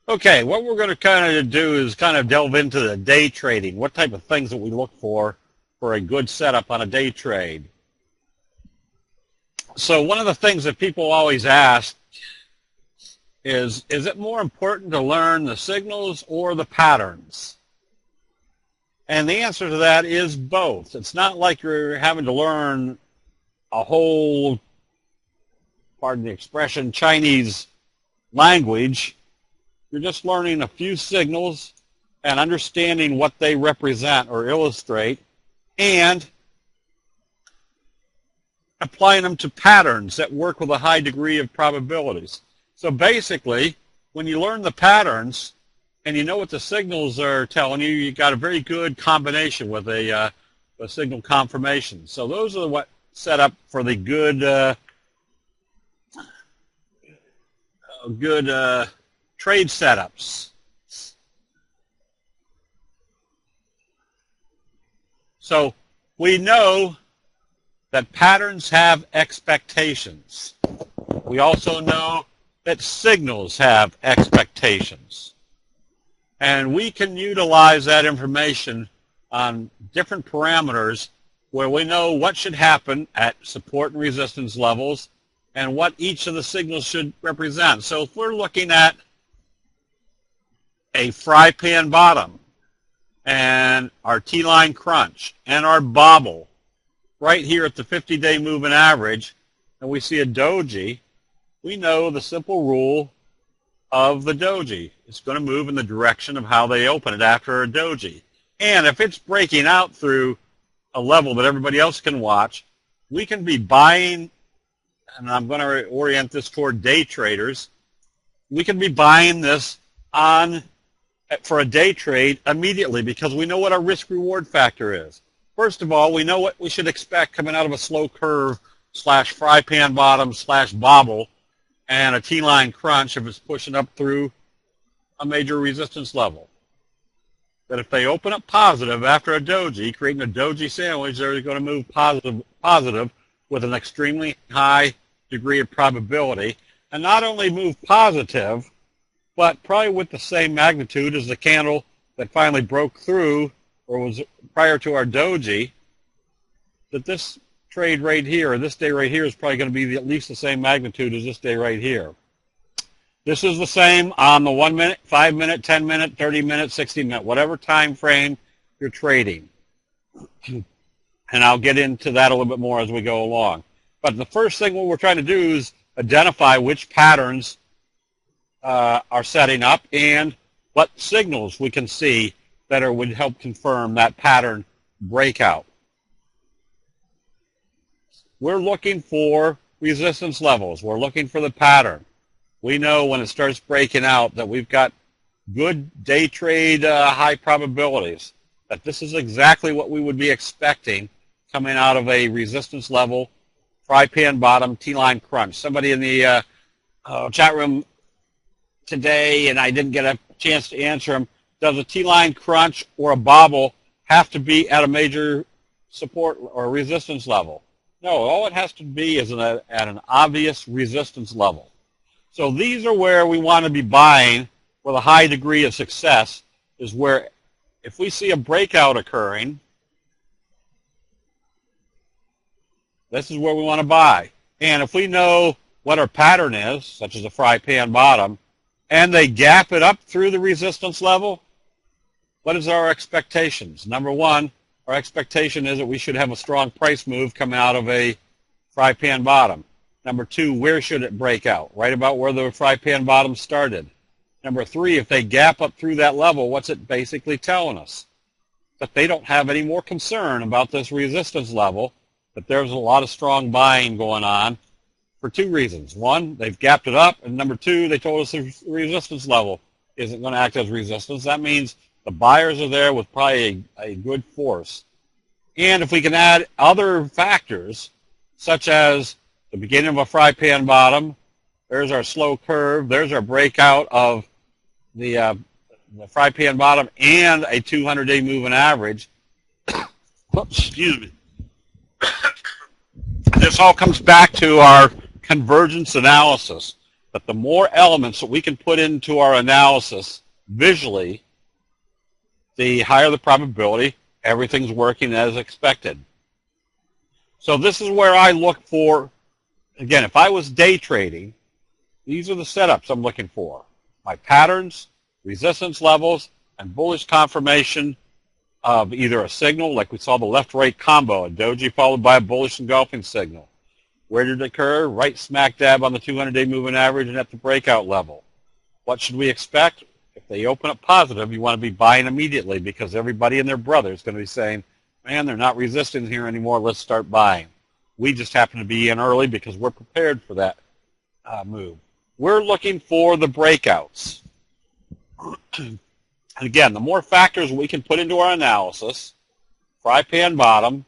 Okay, what we're going to kind of do is kind of delve into the day trading. What type of things that we look for a good setup on a day trade. So one of the things that people always ask is it more important to learn the signals or the patterns? And the answer to that is both. It's not like you're having to learn a whole, pardon the expression, Chinese language. You're just learning a few signals and understanding what they represent or illustrate and applying them to patterns that work with a high degree of probabilities. So basically, when you learn the patterns and you know what the signals are telling you, you got a very good combination with a signal confirmation. So those are what set up for the good trade setups. So we know that patterns have expectations. We also know that signals have expectations. And we can utilize that information on different parameters where we know what should happen at support and resistance levels and what each of the signals should represent. So if we're looking at a fry pan bottom and our T-line crunch and our bobble right here at the 50-day moving average, and we see a doji, we know the simple rule of the doji. It's going to move in the direction of how they open it after a doji. And if it's breaking out through a level that everybody else can watch, we can be buying, and I'm going to orient this toward day traders, we can be buying this for a day trade immediately because we know what our risk-reward factor is. First of all, we know what we should expect coming out of a slow curve / fry pan bottom / bobble and a T-line crunch if it's pushing up through a major resistance level. That if they open up positive after a doji, creating a doji sandwich, they're going to move positive with an extremely high degree of probability, and not only move positive, but probably with the same magnitude as the candle that finally broke through or was prior to our doji, that this trade right here, or this day right here, is probably going to be at least the same magnitude as this day right here. This is the same on the 1 minute, 5 minute, 10 minute, 30 minute, 60 minute, whatever time frame you're trading. And I'll get into that a little bit more as we go along. But the first thing what we're trying to do is identify which patterns are setting up and what signals we can see that would help confirm that pattern breakout. We're looking for resistance levels. We're looking for the pattern. We know when it starts breaking out that we've got good day trade high probabilities, that this is exactly what we would be expecting coming out of a resistance level, fry pan bottom, T-line crunch. Somebody in the chat room today, and I didn't get a chance to answer them, does a T-line crunch or a bobble have to be at a major support or resistance level? No, all it has to be is at an obvious resistance level. So these are where we want to be buying with a high degree of success, is where if we see a breakout occurring, this is where we want to buy. And if we know what our pattern is, such as a fry pan bottom, and they gap it up through the resistance level, what is our expectations? Number one, our expectation is that we should have a strong price move coming out of a fry pan bottom. Number two, where should it break out? Right about where the fry pan bottom started. Number three, if they gap up through that level, what's it basically telling us? That they don't have any more concern about this resistance level, that there's a lot of strong buying going on for two reasons. One, they've gapped it up, and number two, they told us the resistance level isn't going to act as resistance. That means the buyers are there with probably a good force. And if we can add other factors, such as the beginning of a fry pan bottom, there's our slow curve, there's our breakout of the fry pan bottom and a 200-day moving average. Excuse me. This all comes back to our convergence analysis. But the more elements that we can put into our analysis visually, the higher the probability everything's working as expected. So this is where I look for, again, if I was day trading, these are the setups I'm looking for. My patterns, resistance levels, and bullish confirmation of either a signal, like we saw the left-right combo, a doji followed by a bullish engulfing signal. Where did it occur? Right smack dab on the 200-day moving average and at the breakout level. What should we expect? If they open up positive, you want to be buying immediately because everybody and their brother is going to be saying, man, they're not resisting here anymore, let's start buying. We just happen to be in early because we're prepared for that move. We're looking for the breakouts. And again, the more factors we can put into our analysis, fry pan bottom,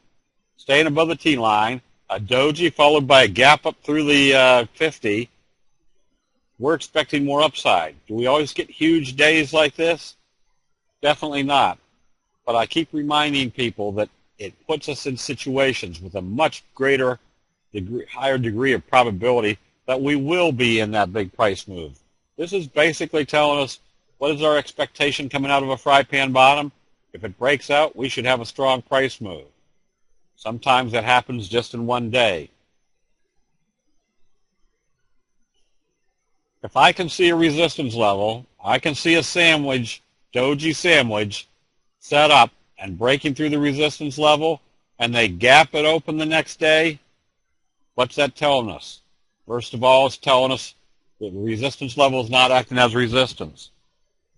staying above the T line, a doji followed by a gap up through the 50, we're expecting more upside. Do we always get huge days like this? Definitely not. But I keep reminding people that it puts us in situations with a much greater higher degree of probability that we will be in that big price move. This is basically telling us what is our expectation coming out of a fry pan bottom. If it breaks out, we should have a strong price move. Sometimes that happens just in one day. If I can see a resistance level, I can see a sandwich, doji sandwich, set up and breaking through the resistance level, and they gap it open the next day, what's that telling us? First of all, it's telling us that the resistance level is not acting as resistance.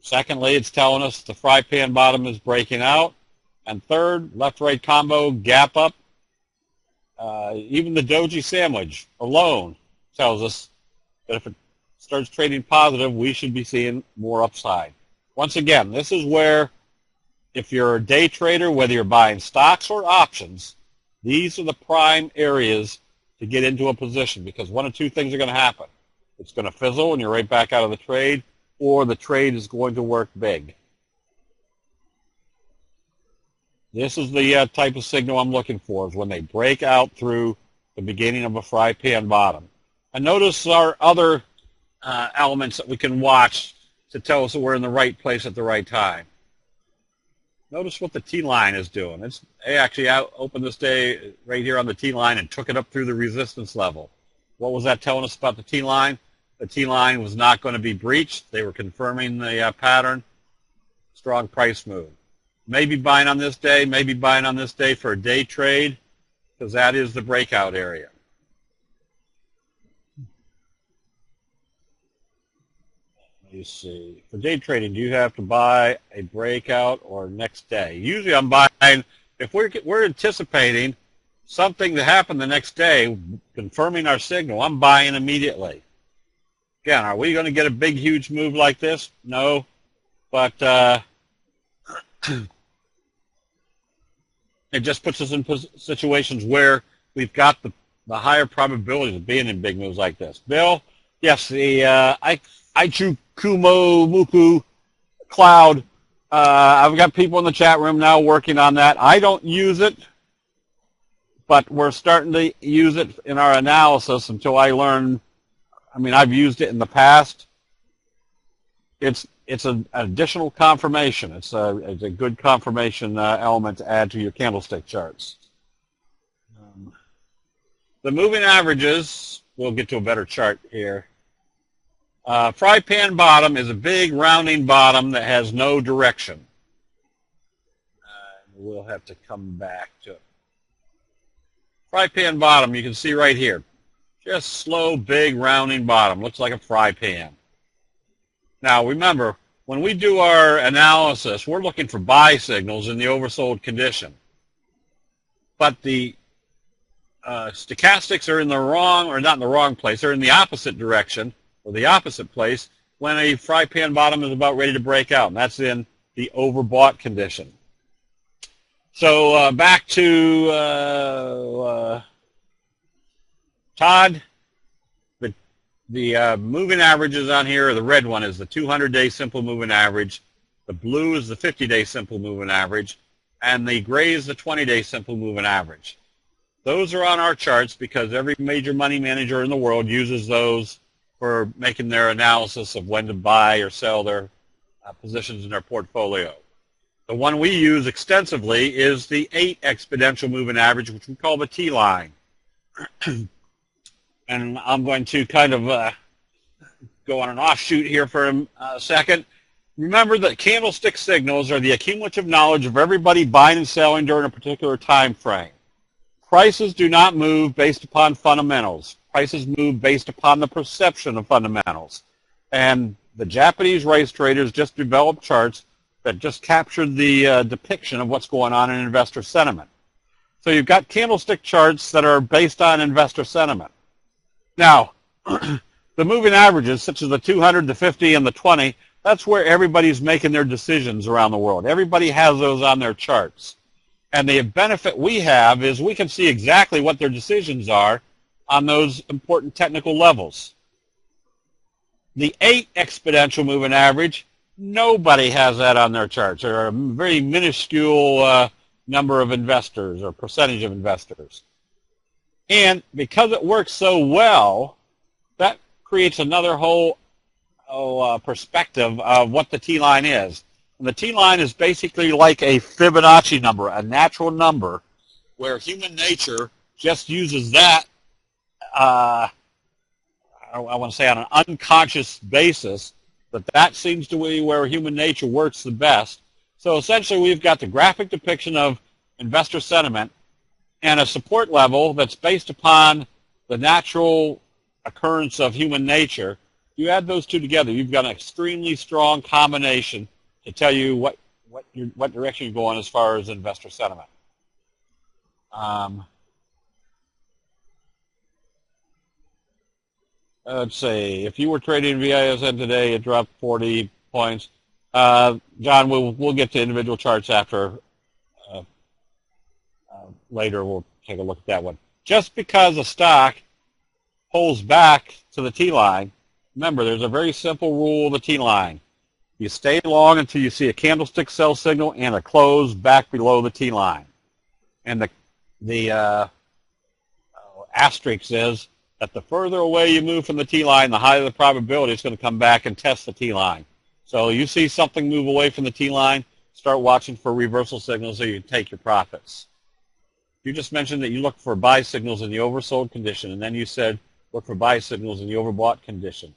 Secondly, it's telling us the fry pan bottom is breaking out. And third, left-right combo, gap up. Even the doji sandwich alone tells us that if it starts trading positive, we should be seeing more upside. Once again, this is where, if you're a day trader, whether you're buying stocks or options, these are the prime areas to get into a position because one of two things are going to happen. It's going to fizzle and you're right back out of the trade, or the trade is going to work big. This is the type of signal I'm looking for, is when they break out through the beginning of a fry pan bottom. And notice our other elements that we can watch to tell us that we're in the right place at the right time. Notice what the T-line is doing. It's actually opened this day right here on the T-line and took it up through the resistance level. What was that telling us about the T-line? The T-line was not going to be breached. They were confirming the pattern. Strong price move. Maybe buying on this day, maybe buying on this day for a day trade, because that is the breakout area. Let me see. For day trading, do you have to buy a breakout or next day? Usually I'm buying, if we're anticipating something to happen the next day, confirming our signal, I'm buying immediately. Again, are we going to get a big, huge move like this? No. But it just puts us in situations where we've got the higher probabilities of being in big moves like this. Bill, yes, the Ichikumomuku cloud, I've got people in the chat room now working on that. I don't use it, but we're starting to use it in our analysis until I learn. I mean, I've used it in the past. It's an additional confirmation. It's a good confirmation element to add to your candlestick charts. The moving averages, we'll get to a better chart here. Fry pan bottom is a big rounding bottom that has no direction. We'll have to come back to it. Fry pan bottom, you can see right here. Just slow, big, rounding bottom. Looks like a fry pan. Now, remember, when we do our analysis, we're looking for buy signals in the oversold condition. But the stochastics are in the wrong, or not in the wrong place. They're in the opposite direction, or the opposite place, when a fry pan bottom is about ready to break out. And that's in the overbought condition. So back to Todd. The moving averages on here, the red one is the 200-day simple moving average. The blue is the 50-day simple moving average. And the gray is the 20-day simple moving average. Those are on our charts because every major money manager in the world uses those for making their analysis of when to buy or sell their positions in their portfolio. The one we use extensively is the 8 exponential moving average, which we call the T-line. And I'm going to kind of go on an offshoot here for a second. Remember that candlestick signals are the accumulative knowledge of everybody buying and selling during a particular time frame. Prices do not move based upon fundamentals. Prices move based upon the perception of fundamentals. And the Japanese race traders just developed charts that just captured the depiction of what's going on in investor sentiment. So you've got candlestick charts that are based on investor sentiment. Now, the moving averages, such as the 200, the 50, and the 20, that's where everybody's making their decisions around the world. Everybody has those on their charts. And the benefit we have is we can see exactly what their decisions are on those important technical levels. The 8 exponential moving average, nobody has that on their charts. There are a very minuscule number of investors or percentage of investors. And because it works so well, that creates another whole perspective of what the T-line is. And the T-line is basically like a Fibonacci number, a natural number, where human nature just uses that, I want to say on an unconscious basis, but that seems to be where human nature works the best. So essentially we've got the graphic depiction of investor sentiment and a support level that's based upon the natural occurrence of human nature. You add those two together, you've got an extremely strong combination to tell you what direction you're going as far as investor sentiment. Let's see, if you were trading VISN today, it dropped 40 points. John, we'll get to individual charts after. Later we'll take a look at that one. Just because a stock pulls back to the T-line, remember there's a very simple rule of the T-line. You stay long until you see a candlestick sell signal and a close back below the T-line. And the asterisk is that the further away you move from the T-line, the higher the probability it's going to come back and test the T-line. So you see something move away from the T-line, start watching for reversal signals so you can take your profits. You just mentioned that you look for buy signals in the oversold condition, and then you said look for buy signals in the overbought condition.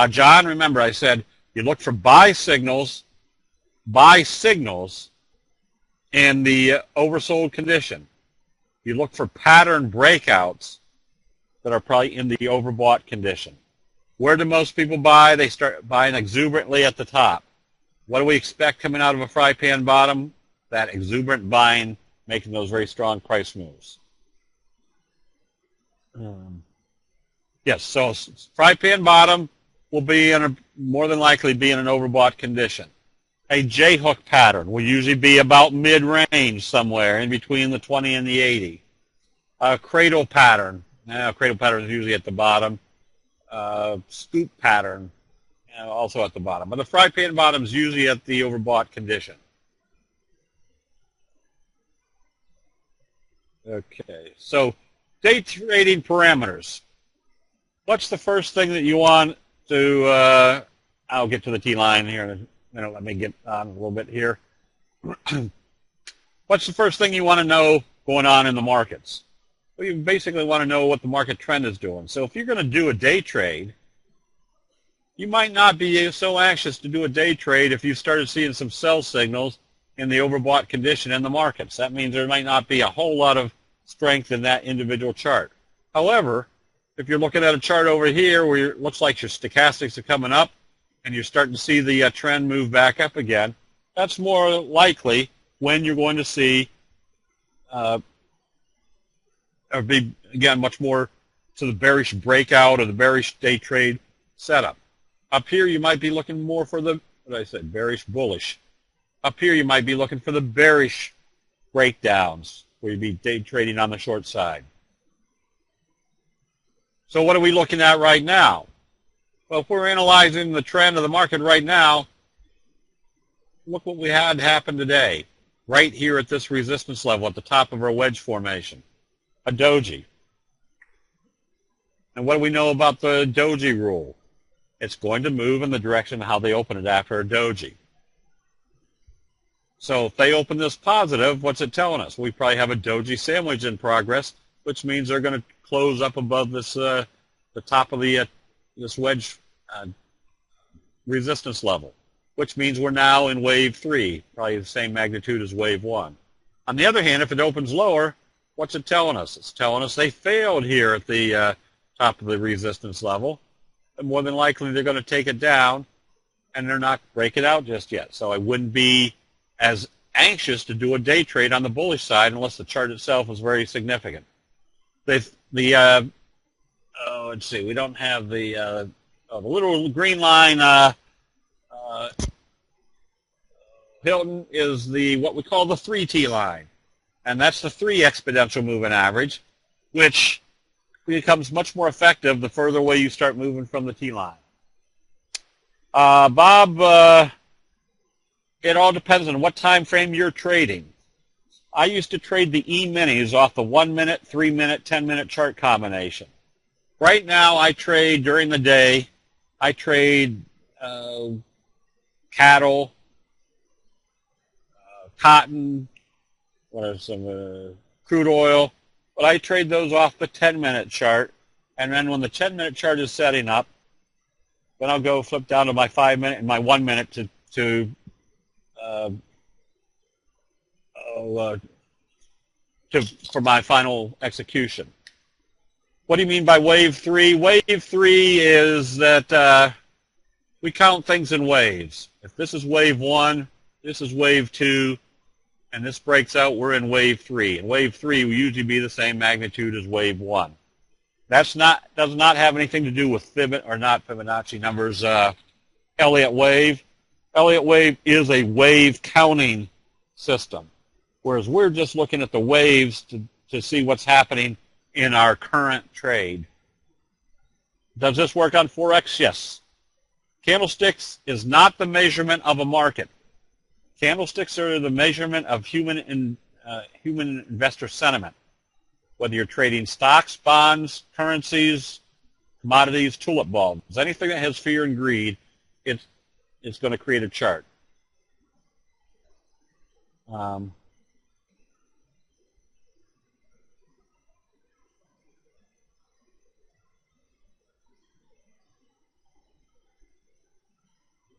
John, remember I said you look for buy signals in the oversold condition. You look for pattern breakouts that are probably in the overbought condition. Where do most people buy? They start buying exuberantly at the top. What do we expect coming out of a fry pan bottom? That exuberant buying, making those very strong price moves. Yes, so fry pan bottom will be more than likely be in an overbought condition. A J-hook pattern will usually be about mid-range somewhere in between the 20 and the 80. A cradle pattern. Cradle pattern is usually at the bottom. Scoop pattern, also at the bottom. But the fry pan bottom is usually at the overbought condition. Okay, so day trading parameters. What's the first thing that you want to, I'll get to the T-line here in a minute. Let me get on a little bit here. What's the first thing you want to know going on in the markets? Well, you basically want to know what the market trend is doing. So if you're going to do a day trade, you might not be so anxious to do a day trade if you started seeing some sell signals in the overbought condition in the markets. That means there might not be a whole lot of strength in that individual chart. However, if you're looking at a chart over here where it looks like your stochastics are coming up and you're starting to see the trend move back up again, that's more likely when you're going to see or be, again, much more to the bearish breakout or the bearish day trade setup. Up here, you might be looking more for the, what did I say, bearish, bullish. Up here, you might be looking for the bearish breakdowns, where you'd be day trading on the short side. So what are we looking at right now? Well, if we're analyzing the trend of the market right now, look what we had happen today, right here at this resistance level at the top of our wedge formation. A doji. And what do we know about the doji rule? It's going to move in the direction of how they open it after a doji. So if they open this positive, what's it telling us? We probably have a doji sandwich in progress, which means they're going to close up above this the top of the this wedge resistance level, which means we're now in wave 3, probably the same magnitude as wave 1. On the other hand, if it opens lower, what's it telling us? It's telling us they failed here at the top of the resistance level, and more than likely they're going to take it down, and they're not breaking out just yet. So I wouldn't be as anxious to do a day trade on the bullish side unless the chart itself is very significant. Let's see, we don't have the little green line. Hilton is what we call the 3T line, and that's the 3 exponential moving average, which becomes much more effective the further away you start moving from the T line. Bob, it all depends on what time frame you're trading. I used to trade the E-minis off the 1-minute, 3-minute, 10-minute chart combination. Right now, I trade during the day. I trade cattle, cotton, crude oil, but I trade those off the 10-minute chart, and then when the 10-minute chart is setting up, then I'll go flip down to my 5-minute and my 1-minute for my final execution. What do you mean by wave 3? Wave 3 is that we count things in waves. If this is wave 1, this is wave 2, and this breaks out, we're in wave 3. And wave 3 will usually be the same magnitude as wave 1. Does not have anything to do with Fibonacci numbers. Elliott wave. Elliott wave is a wave counting system, whereas we're just looking at the waves to see what's happening in our current trade. Does this work on Forex? Yes. Candlesticks is not the measurement of a market. Candlesticks are the measurement of human investor sentiment. Whether you're trading stocks, bonds, currencies, commodities, tulip bulbs, anything that has fear and greed, it's going to create a chart.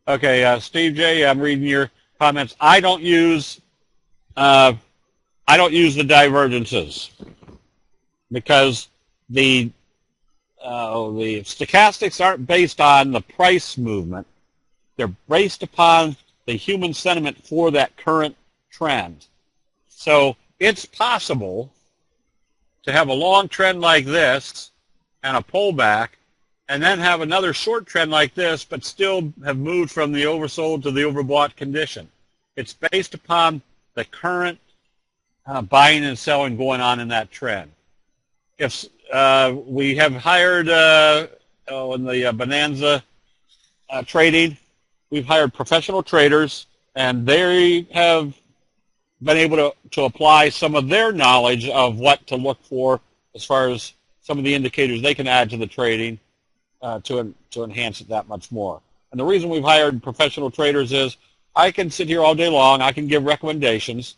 Okay, Steve J., I'm reading your comments. I don't use the divergences because the stochastics aren't based on the price movement. They're based upon the human sentiment for that current trend. So it's possible to have a long trend like this and a pullback and then have another short trend like this but still have moved from the oversold to the overbought condition. It's based upon the current buying and selling going on in that trend. If we have hired in the Bonanza trading, we've hired professional traders, and they have been able to apply some of their knowledge of what to look for as far as some of the indicators they can add to the trading to enhance it that much more. And the reason we've hired professional traders is I can sit here all day long, I can give recommendations,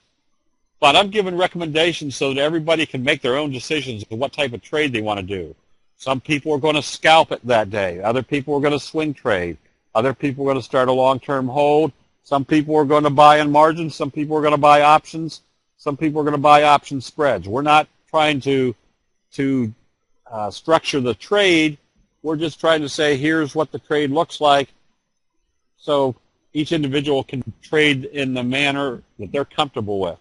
but I'm giving recommendations so that everybody can make their own decisions of what type of trade they want to do. Some people are going to scalp it that day. Other people are going to swing trade. Other people are going to start a long-term hold. Some people are going to buy in margins. Some people are going to buy options. Some people are going to buy option spreads. We're not trying to structure the trade. We're just trying to say, here's what the trade looks like, so each individual can trade in the manner that they're comfortable with.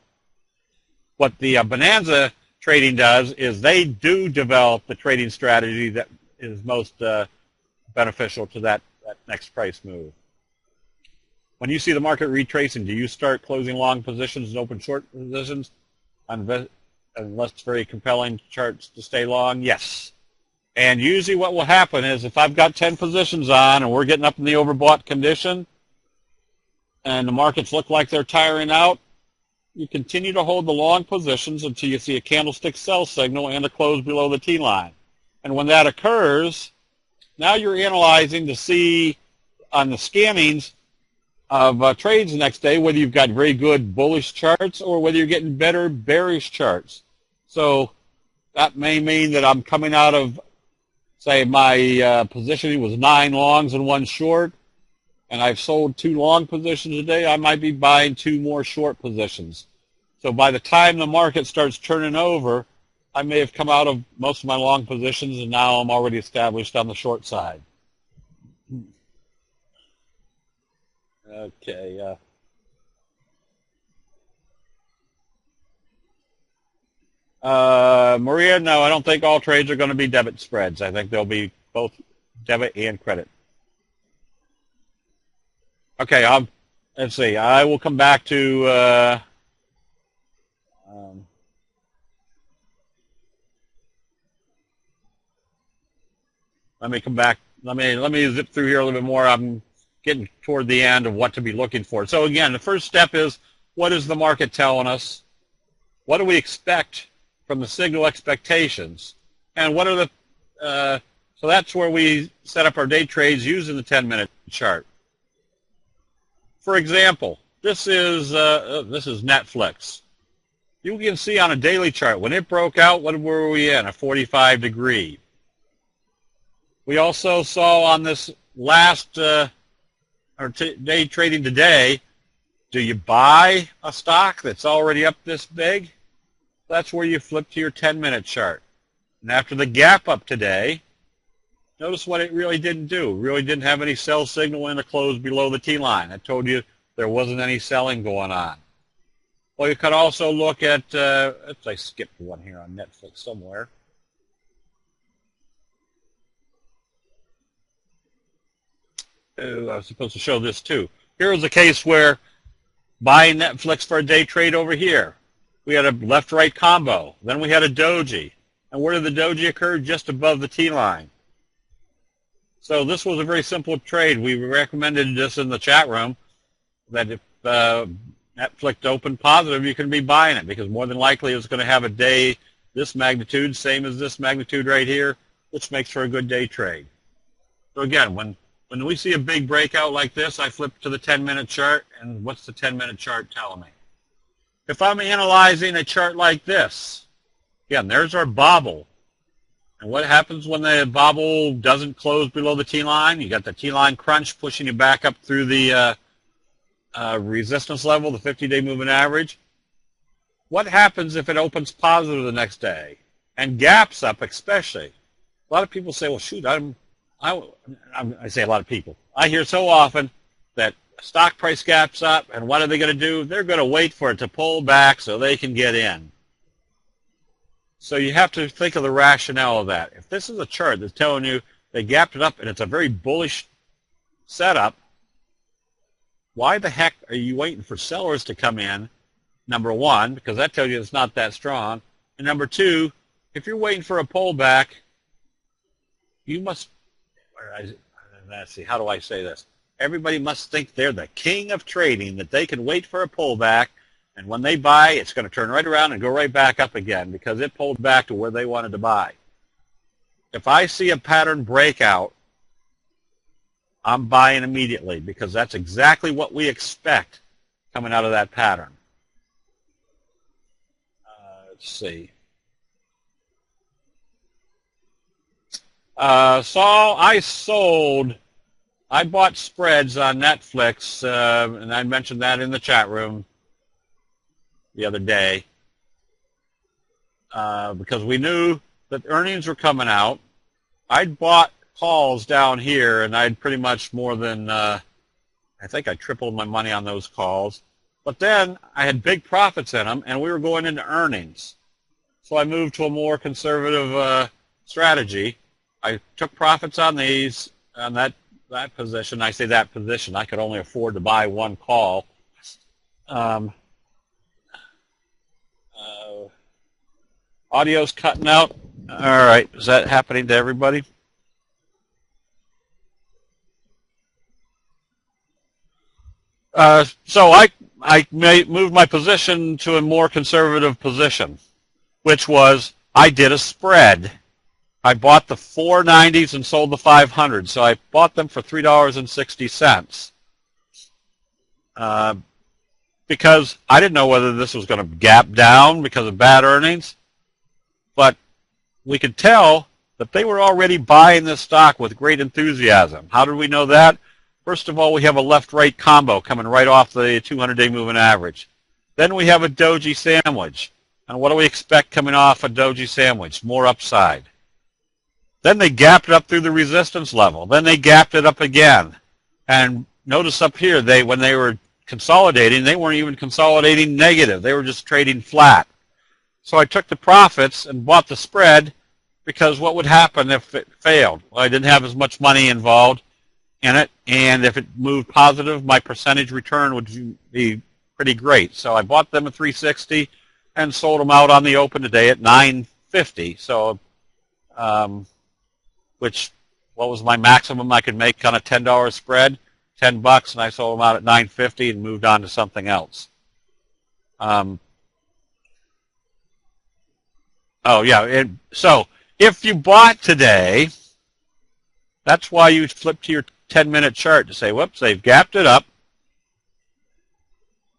What the Bonanza trading does is they do develop the trading strategy that is most beneficial to that next price move. When you see the market retracing, do you start closing long positions and open short positions unless it's very compelling charts to stay long? Yes. And usually what will happen is if I've got 10 positions on and we're getting up in the overbought condition and the markets look like they're tiring out, you continue to hold the long positions until you see a candlestick sell signal and a close below the T line. And when that occurs, now you're analyzing to see on the scannings of trades the next day whether you've got very good bullish charts or whether you're getting better bearish charts. So that may mean that I'm coming out of, say, my positioning was 9 longs and 1 short, and I've sold 2 long positions today. I might be buying 2 more short positions. So by the time the market starts turning over, I may have come out of most of my long positions, and now I'm already established on the short side. Okay. Maria, no, I don't think all trades are going to be debit spreads. I think they'll be both debit and credit. Okay, let's see. I will come back to let me come back. Let me zip through here a little bit more. I'm getting toward the end of what to be looking for. So again, the first step is, what is the market telling us? What do we expect from the signal expectations? And what are the so that's where we set up our day trades using the 10-minute chart. For example, this is Netflix. You can see on a daily chart, when it broke out, what were we in? A 45 degree. We also saw on this last day trading today, do you buy a stock that's already up this big? That's where you flip to your 10-minute chart. And after the gap up today, notice what it really didn't do. It really didn't have any sell signal in the close below the T-line. I told you there wasn't any selling going on. Well, you could also look at, I skipped one here on Netflix somewhere. I was supposed to show this too. Here was a case where buying Netflix for a day trade over here. We had a left-right combo. Then we had a doji. And where did the doji occur? Just above the T-line. So this was a very simple trade. We recommended this in the chat room, that if Netflix opened positive, you can be buying it, because more than likely it's going to have a day this magnitude, same as this magnitude right here, which makes for a good day trade. So again, when we see a big breakout like this, I flip to the 10-minute chart, and what's the 10-minute chart telling me? If I'm analyzing a chart like this, again, there's our bobble. And what happens when the bobble doesn't close below the T-line? You got the T-line crunch pushing you back up through the resistance level, the 50-day moving average. What happens if it opens positive the next day and gaps up especially? A lot of people say, well, shoot, I say a lot of people. I hear so often that stock price gaps up, and what are they going to do? They're going to wait for it to pull back so they can get in. So you have to think of the rationale of that. If this is a chart that's telling you they gapped it up and it's a very bullish setup, why the heck are you waiting for sellers to come in? Number one, because that tells you it's not that strong. And number two, if you're waiting for a pullback, you must, let's see, how do I say this? Everybody must think they're the king of trading, that they can wait for a pullback, and when they buy, it's going to turn right around and go right back up again because it pulled back to where they wanted to buy. If I see a pattern breakout, I'm buying immediately, because that's exactly what we expect coming out of that pattern. Let's see. I bought spreads on Netflix, and I mentioned that in the chat room the other day, because we knew that earnings were coming out. I'd bought calls down here, and I'd pretty much more than, I think I tripled my money on those calls. But then I had big profits in them, and we were going into earnings. So I moved to a more conservative strategy. I took profits on these, on that position. I say that position. I could only afford to buy one call. Audio's cutting out. All right. Is that happening to everybody? So I moved my position to a more conservative position, which was I did a spread. I bought the 490s and sold the 500s. So I bought them for $3.60 because I didn't know whether this was going to gap down because of bad earnings. But we could tell that they were already buying this stock with great enthusiasm. How did we know that? First of all, we have a left-right combo coming right off the 200-day moving average. Then we have a doji sandwich. And what do we expect coming off a doji sandwich? More upside. Then they gapped it up through the resistance level. Then they gapped it up again. And notice up here, when they were consolidating, they weren't even consolidating negative. They were just trading flat. So I took the profits and bought the spread because what would happen if it failed? Well, I didn't have as much money involved in it, and if it moved positive, my percentage return would be pretty great. So I bought them at 360 and sold them out on the open today at 950. So, what was my maximum I could make on a $10 spread? $10, and I sold them out at 950 and moved on to something else. So if you bought today, that's why you flip to your 10-minute chart to say, whoops, they've gapped it up.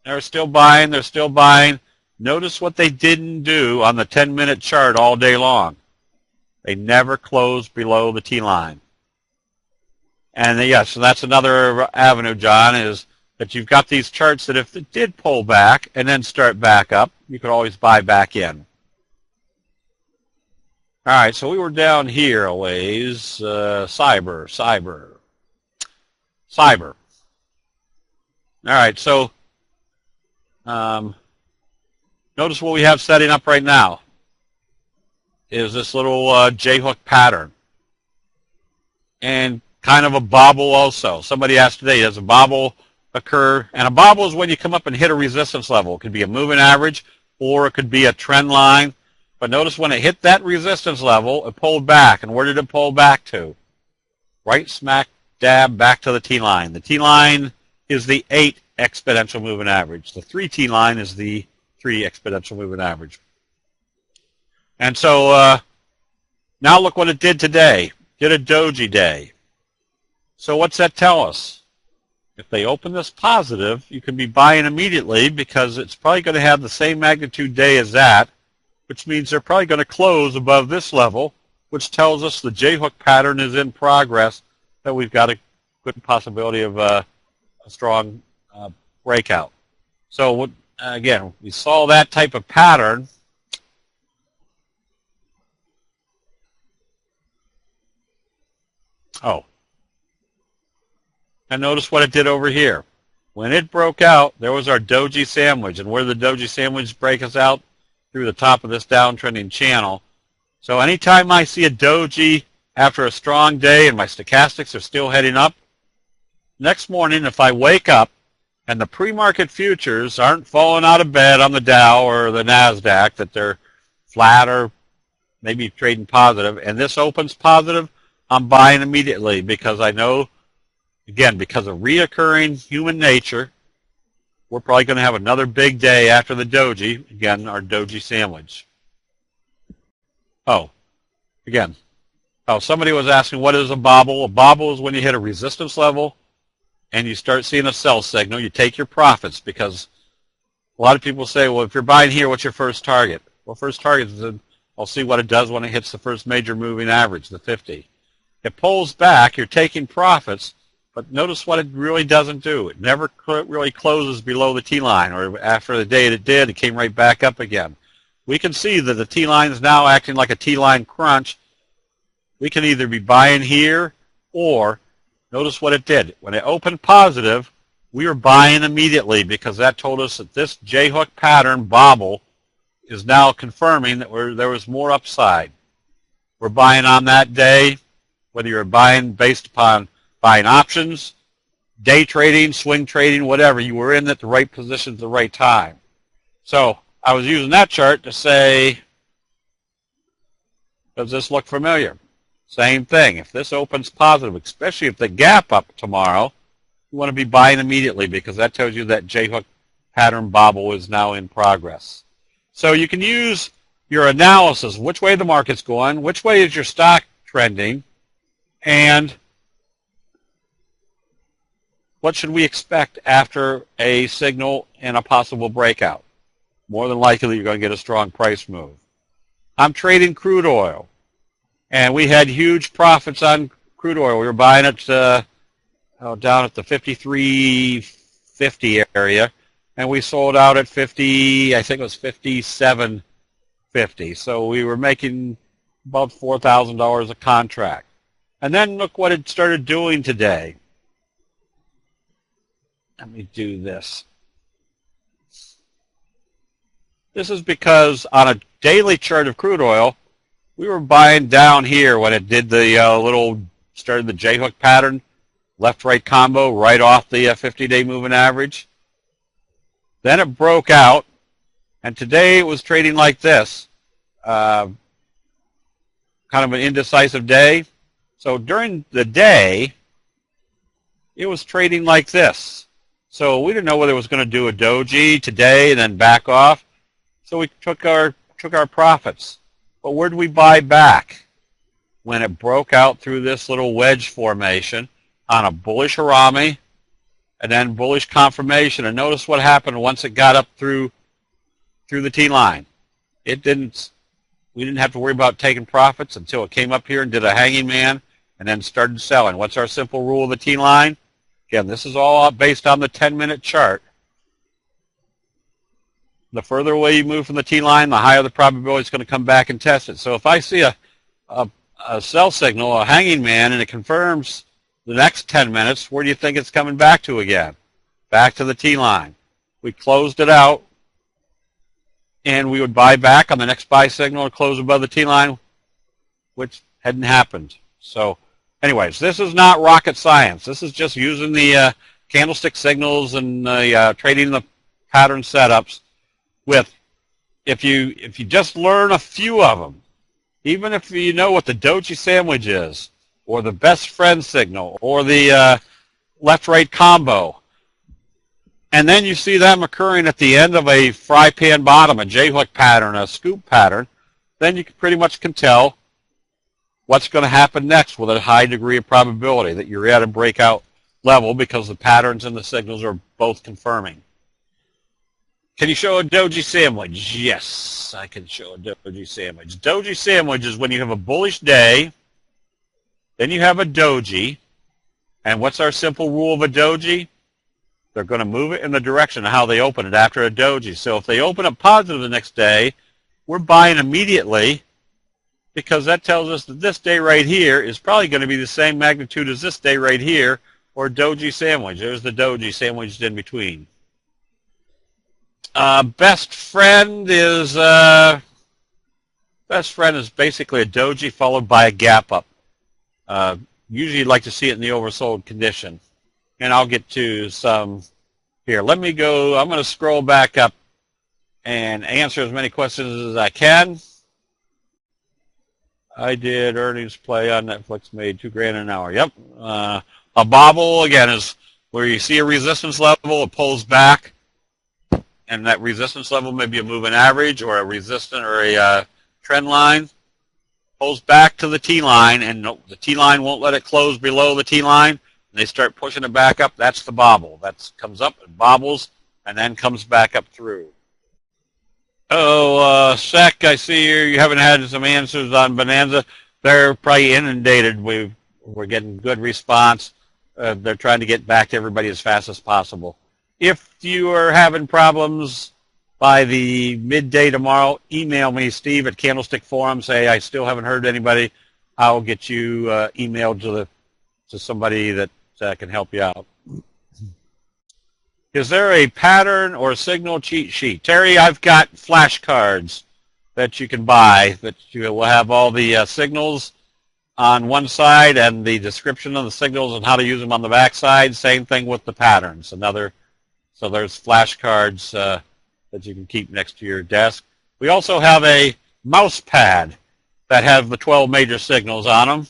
They're still buying. They're still buying. Notice what they didn't do on the 10-minute chart all day long. They never closed below the T-line. And yes, so that's another avenue, John, is that you've got these charts that if it did pull back and then start back up, you could always buy back in. All right, so we were down here a ways. Cyber. All right, so notice what we have setting up right now is this little J-hook pattern. And kind of a bobble also. Somebody asked today, does a bobble occur? And a bobble is when you come up and hit a resistance level. It could be a moving average or it could be a trend line. But notice when it hit that resistance level, it pulled back. And where did it pull back to? Right smack dab back to the T-line. The T-line is the 8 exponential moving average. The 3 T-line is the 3 exponential moving average. And so now look what it did today. Did a doji day. So what's that tell us? If they open this positive, you can be buying immediately because it's probably going to have the same magnitude day as that, which means they're probably going to close above this level, which tells us the J-hook pattern is in progress, that we've got a good possibility of a strong breakout. So again, we saw that type of pattern. And notice what it did over here. When it broke out, there was our doji sandwich. And where did the doji sandwich break us out? Through the top of this downtrending channel. So anytime I see a doji after a strong day and my stochastics are still heading up, next morning if I wake up and the pre-market futures aren't falling out of bed on the Dow or the NASDAQ, that they're flat or maybe trading positive, and this opens positive, I'm buying immediately because I know, again, because of reoccurring human nature, we're probably going to have another big day after the doji, again, our doji sandwich. Somebody was asking, what is a bobble? A bobble is when you hit a resistance level and you start seeing a sell signal. You take your profits because a lot of people say, well, if you're buying here, what's your first target? Well, first target is I'll see what it does when it hits the first major moving average, the 50. It pulls back, you're taking profits, but notice what it really doesn't do. It never really closes below the T-line, or after the day it did, it came right back up again. We can see that the T-line is now acting like a T-line crunch. We can either be buying here, or notice what it did. When it opened positive, we were buying immediately because that told us that this J-hook pattern bobble is now confirming that there was more upside. We're buying on that day, whether you're buying based upon buying options, day trading, swing trading, whatever, you were in at the right position at the right time. So I was using that chart to say, does this look familiar? Same thing. If this opens positive, especially if the gap up tomorrow, you want to be buying immediately because that tells you that J-hook pattern bobble is now in progress. So you can use your analysis, which way the market's going, which way is your stock trending, and what should we expect after a signal and a possible breakout. More than likely, you're going to get a strong price move. I'm trading crude oil, and we had huge profits on crude oil. We were buying it down at the 53.50 area, and we sold out at 50, I think it was 57.50. So we were making about $4,000 a contract. And then look what it started doing today. Let me do this. This is because on a daily chart of crude oil, we were buying down here when it did the started the J-hook pattern, left-right combo right off the 50-day moving average. Then it broke out, and today it was trading like this, kind of an indecisive day. So during the day, it was trading like this. So we didn't know whether it was going to do a doji today and then back off. So we took our profits. But where did we buy back? When it broke out through this little wedge formation on a bullish harami and then bullish confirmation. And notice what happened once it got up through the T-line. We didn't have to worry about taking profits until it came up here and did a hanging man and then started selling. What's our simple rule of the T-line? Again, this is all based on the 10-minute chart. The further away you move from the T-line, the higher the probability it's going to come back and test it. So if I see a sell signal, a hanging man, and it confirms the next 10 minutes, where do you think it's coming back to again? Back to the T-line. We closed it out, and we would buy back on the next buy signal and close above the T-line, which hadn't happened. So anyways, this is not rocket science. This is just using the candlestick signals and trading the pattern setups. If you just learn a few of them, even if you know what the doji sandwich is, or the best friend signal, or the left-right combo, and then you see them occurring at the end of a fry pan bottom, a J-hook pattern, a scoop pattern, then you pretty much can tell what's going to happen next with a high degree of probability that you're at a breakout level because the patterns and the signals are both confirming. Can you show a doji sandwich? Yes, I can show a doji sandwich. Doji sandwich is when you have a bullish day, then you have a doji, and what's our simple rule of a doji? They're going to move it in the direction of how they open it after a doji. So if they open up positive the next day, we're buying immediately because that tells us that this day right here is probably going to be the same magnitude as this day right here, or doji sandwich. There's the doji sandwiched in between. Best friend is basically a doji followed by a gap up. Usually you'd like to see it in the oversold condition. And I'll get to some here. Let me go. I'm going to scroll back up and answer as many questions as I can. I did earnings play on Netflix, made $2,000 an hour. Yep. A bobble, again, is where you see a resistance level, it pulls back. And that resistance level may be a moving average or a resistant or a trend line, pulls back to the T-line, and the T-line won't let it close below the T-line, and they start pushing it back up. That's the bobble. That comes up and bobbles and then comes back up through. Oh, Sec, I see you haven't had some answers on Bonanza. They're probably inundated. We're getting good response. They're trying to get back to everybody as fast as possible. If you are having problems by the midday tomorrow, email me, Steve at Candlestick Forum. Say I still haven't heard anybody. I'll get you emailed to somebody that can help you out. Is there a pattern or a signal cheat sheet? Terry, I've got flashcards that you can buy that you will have all the signals on one side and the description of the signals and how to use them on the back side. Same thing with the patterns. So there's flashcards that you can keep next to your desk. We also have a mouse pad that have the 12 major signals on them.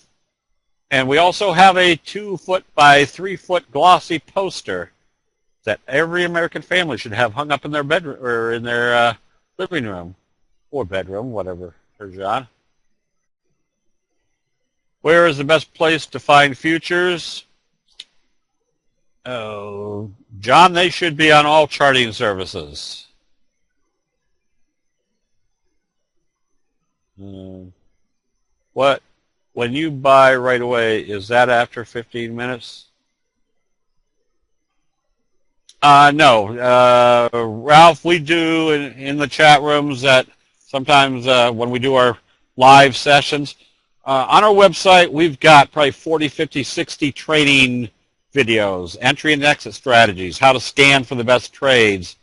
And we also have a 2-foot by 3-foot glossy poster that every American family should have hung up in their bedroom or in their living room. or bedroom, whatever turns you on. Where is the best place to find futures? Oh, John, they should be on all charting services. What? When you buy right away, is that after 15 minutes? No. Ralph, we do in the chat rooms that sometimes when we do our live sessions, on our website, we've got probably 40, 50, 60 training videos, entry and exit strategies, how to scan for the best trades,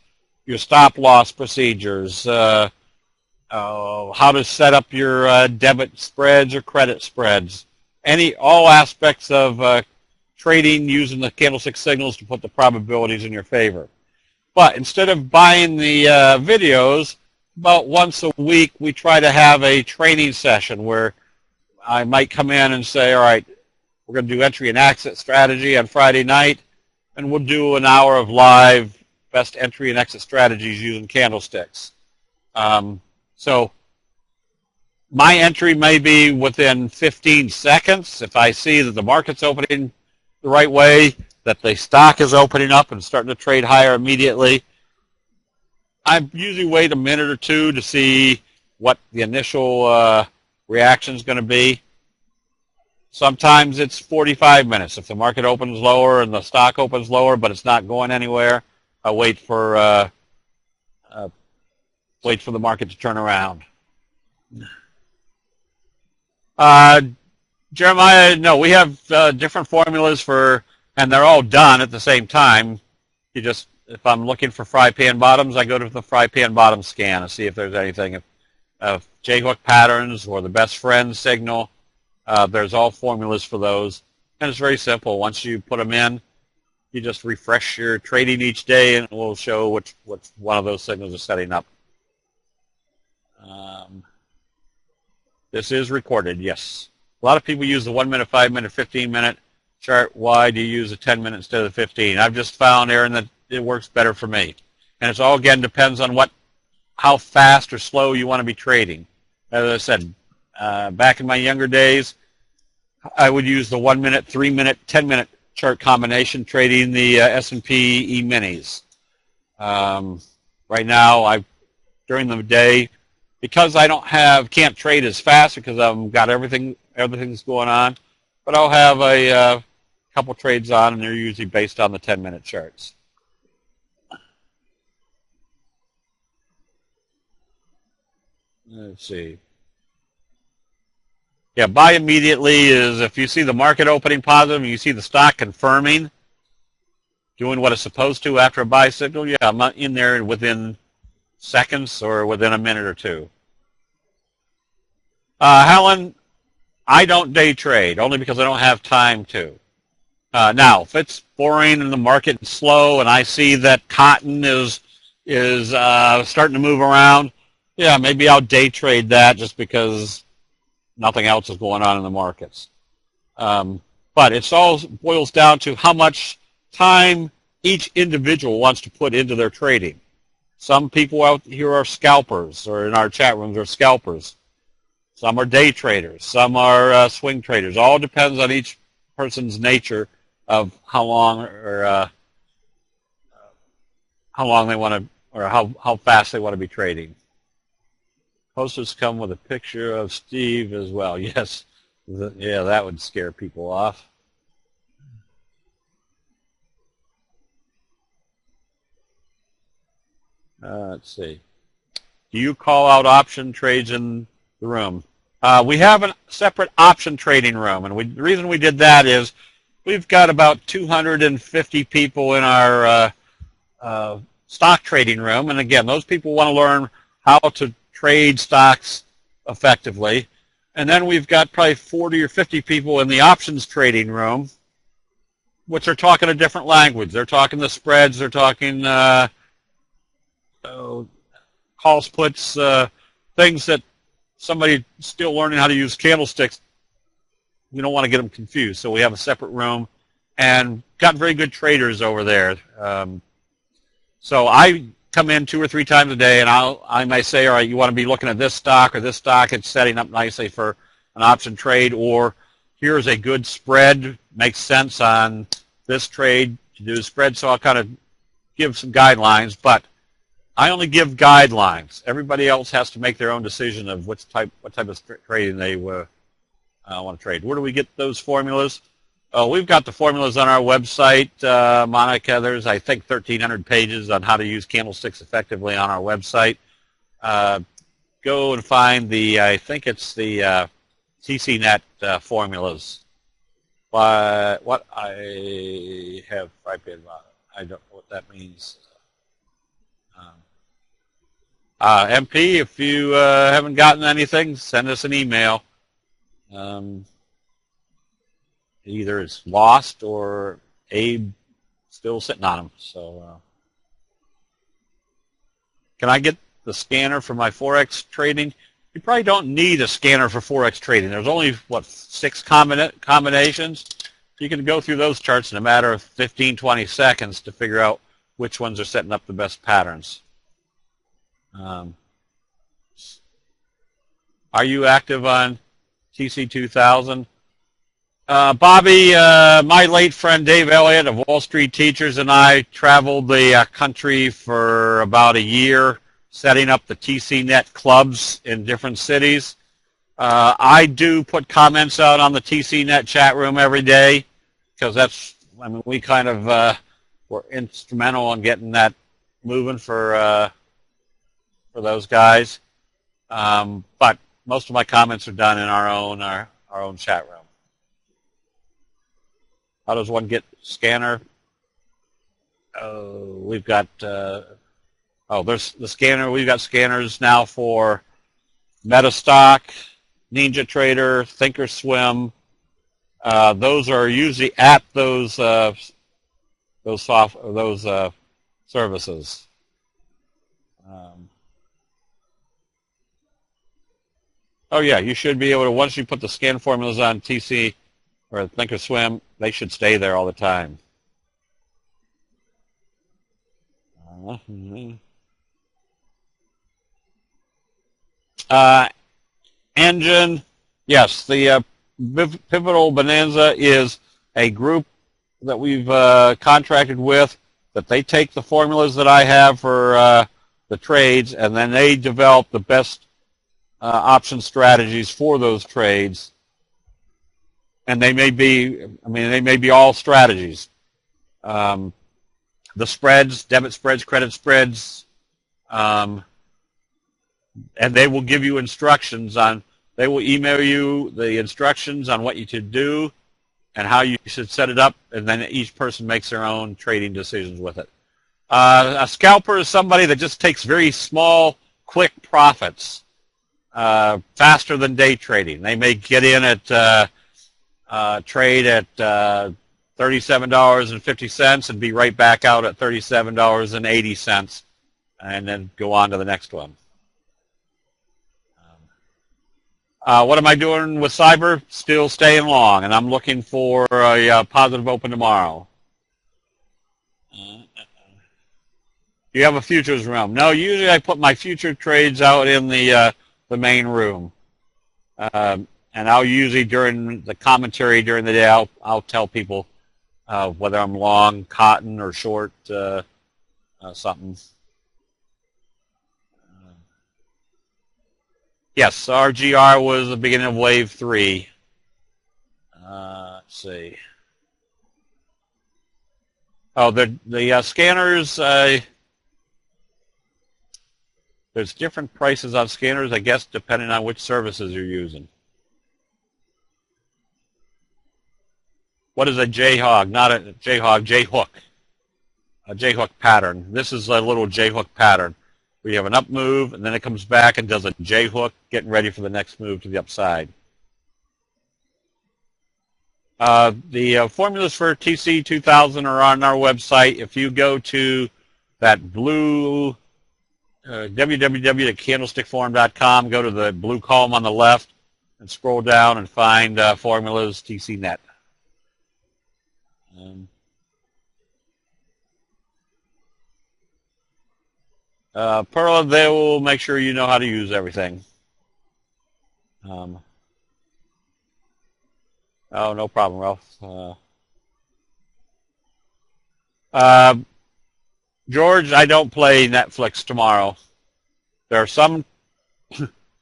your stop loss procedures, how to set up your debit spreads or credit spreads, all aspects of trading using the candlestick signals to put the probabilities in your favor. But instead of buying the videos, about once a week we try to have a training session where I might come in and say, all right, we're going to do entry and exit strategy on Friday night, and we'll do an hour of live best entry and exit strategies using candlesticks. So my entry may be within 15 seconds. If I see that the market's opening the right way, that the stock is opening up and starting to trade higher immediately, I usually wait a minute or two to see what the initial reaction is going to be. Sometimes it's 45 minutes. If the market opens lower and the stock opens lower, but it's not going anywhere, I wait for the market to turn around. Jeremiah, no, we have different formulas and they're all done at the same time. If I'm looking for fry pan bottoms, I go to the fry pan bottom scan and see if there's anything. If J-hook patterns or the best friend signal, there's all formulas for those. And it's very simple. Once you put them in, you just refresh your trading each day and it will show which one of those signals is setting up. This is recorded, yes. A lot of people use the 1 minute, 5 minute, 15 minute chart. Why do you use a 10 minute instead of the 15? I've just found, Aaron, that it works better for me. And it's all, again, depends on how fast or slow you want to be trading. As I said, back in my younger days, I would use the 1 minute, 3 minute, 10 minute chart combination trading the S&P E-minis. Right now, during the day, because I can't trade as fast because I've got everything's going on, but I'll have a couple trades on, and they're usually based on the 10-minute charts. Let's see. Yeah, buy immediately is if you see the market opening positive and you see the stock confirming, doing what it's supposed to after a buy signal, yeah, I'm in there within seconds or within a minute or two. Helen, I don't day trade, only because I don't have time to. Now, if it's boring and the market is slow and I see that cotton is starting to move around, yeah, maybe I'll day trade that just because nothing else is going on in the markets. But it all boils down to how much time each individual wants to put into their trading. Some people out here are scalpers, or in our chat rooms are scalpers. Some are day traders. Some are swing traders. All depends on each person's nature of how long they want to, or how fast they want to be trading. Posters come with a picture of Steve as well. Yes, yeah, that would scare people off. Let's see. Do you call out option trades in the room? We have a separate option trading room, and the reason we did that is we've got about 250 people in our stock trading room, and again, those people want to learn how to trade stocks effectively. And then we've got probably 40 or 50 people in the options trading room, which are talking a different language. They're talking the spreads. They're talking call splits, things that somebody still learning how to use candlesticks, we don't want to get them confused. So we have a separate room and got very good traders over there. So I come in 2 or 3 times a day, and I may say, all right, you want to be looking at this stock or this stock. It's setting up nicely for an option trade, or here's a good spread, makes sense on this trade to do a spread. So I'll kind of give some guidelines, but I only give guidelines. Everybody else has to make their own decision of what type of trading they want to trade. Where do we get those formulas? We've got the formulas on our website, Monica. There's, I think, 1,300 pages on how to use candlesticks effectively on our website. Go and find the, I think it's the TCNet formulas. But what I have typed in, I don't know what that means. MP, if you haven't gotten anything, send us an email. Either it's lost or Abe still sitting on them. So, can I get the scanner for my Forex trading? You probably don't need a scanner for Forex trading. There's only, what, 6 combinations? You can go through those charts in a matter of 15, 20 seconds to figure out which ones are setting up the best patterns. Are you active on TC2000? Bobby, my late friend Dave Elliott of Wall Street Teachers and I traveled the country for about a year setting up the TCNet clubs in different cities. I do put comments out on the TCNet chat room every day because that's, I mean, we kind of were instrumental in getting that moving for those guys. But most of my comments are done in our own chat room. How does one get scanner? We've got, there's the scanner. We've got scanners now for Metastock, Ninja Trader, Thinkorswim. Those are usually at those services. Oh yeah, you should be able to, once you put the scan formulas on TC or Thinkorswim, they should stay there all the time. Engine, yes, the Pivotal Bonanza is a group that we've contracted with, that they take the formulas that I have for the trades, and then they develop the best option strategies for those trades. And they may be, I mean, they may be all strategies. The spreads, debit spreads, credit spreads, and they will give you instructions on, they will email you the instructions on what you should do and how you should set it up, and then each person makes their own trading decisions with it. A scalper is somebody that just takes very small, quick profits, faster than day trading. They may get in at trade at $37.50 and be right back out at $37.80 and then go on to the next one. What am I doing with cyber? Still staying long, and I'm looking for a positive open tomorrow. Do you have a futures room? No, usually I put my future trades out in the main room. And I'll usually, during the commentary during the day, I'll tell people whether I'm long cotton or short something. Yes, RGR was the beginning of wave 3. Let's see. Oh, the scanners, there's different prices on scanners, I guess, depending on which services you're using. What is a J-hog? Not a J-hog, J-hook. A J-hook pattern. This is a little J-hook pattern. We have an up move, and then it comes back and does a J-hook, getting ready for the next move to the upside. The formulas for TC2000 are on our website. If you go to that blue www.candlestickforum.com, go to the blue column on the left, and scroll down and find formulas TCNet. Perla, they will make sure you know how to use everything. Oh, no problem, Ralph. George, I don't play Netflix tomorrow. There are some,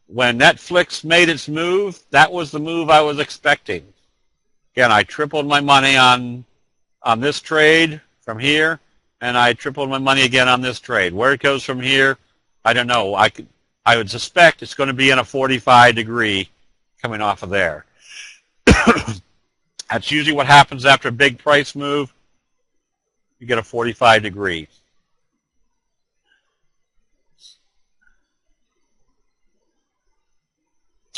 when Netflix made its move, that was the move I was expecting. Again, I tripled my money on this trade from here, and I tripled my money again on this trade. Where it goes from here, I don't know. I would suspect it's going to be in a 45 degree coming off of there. That's usually what happens after a big price move. You get a 45 degree.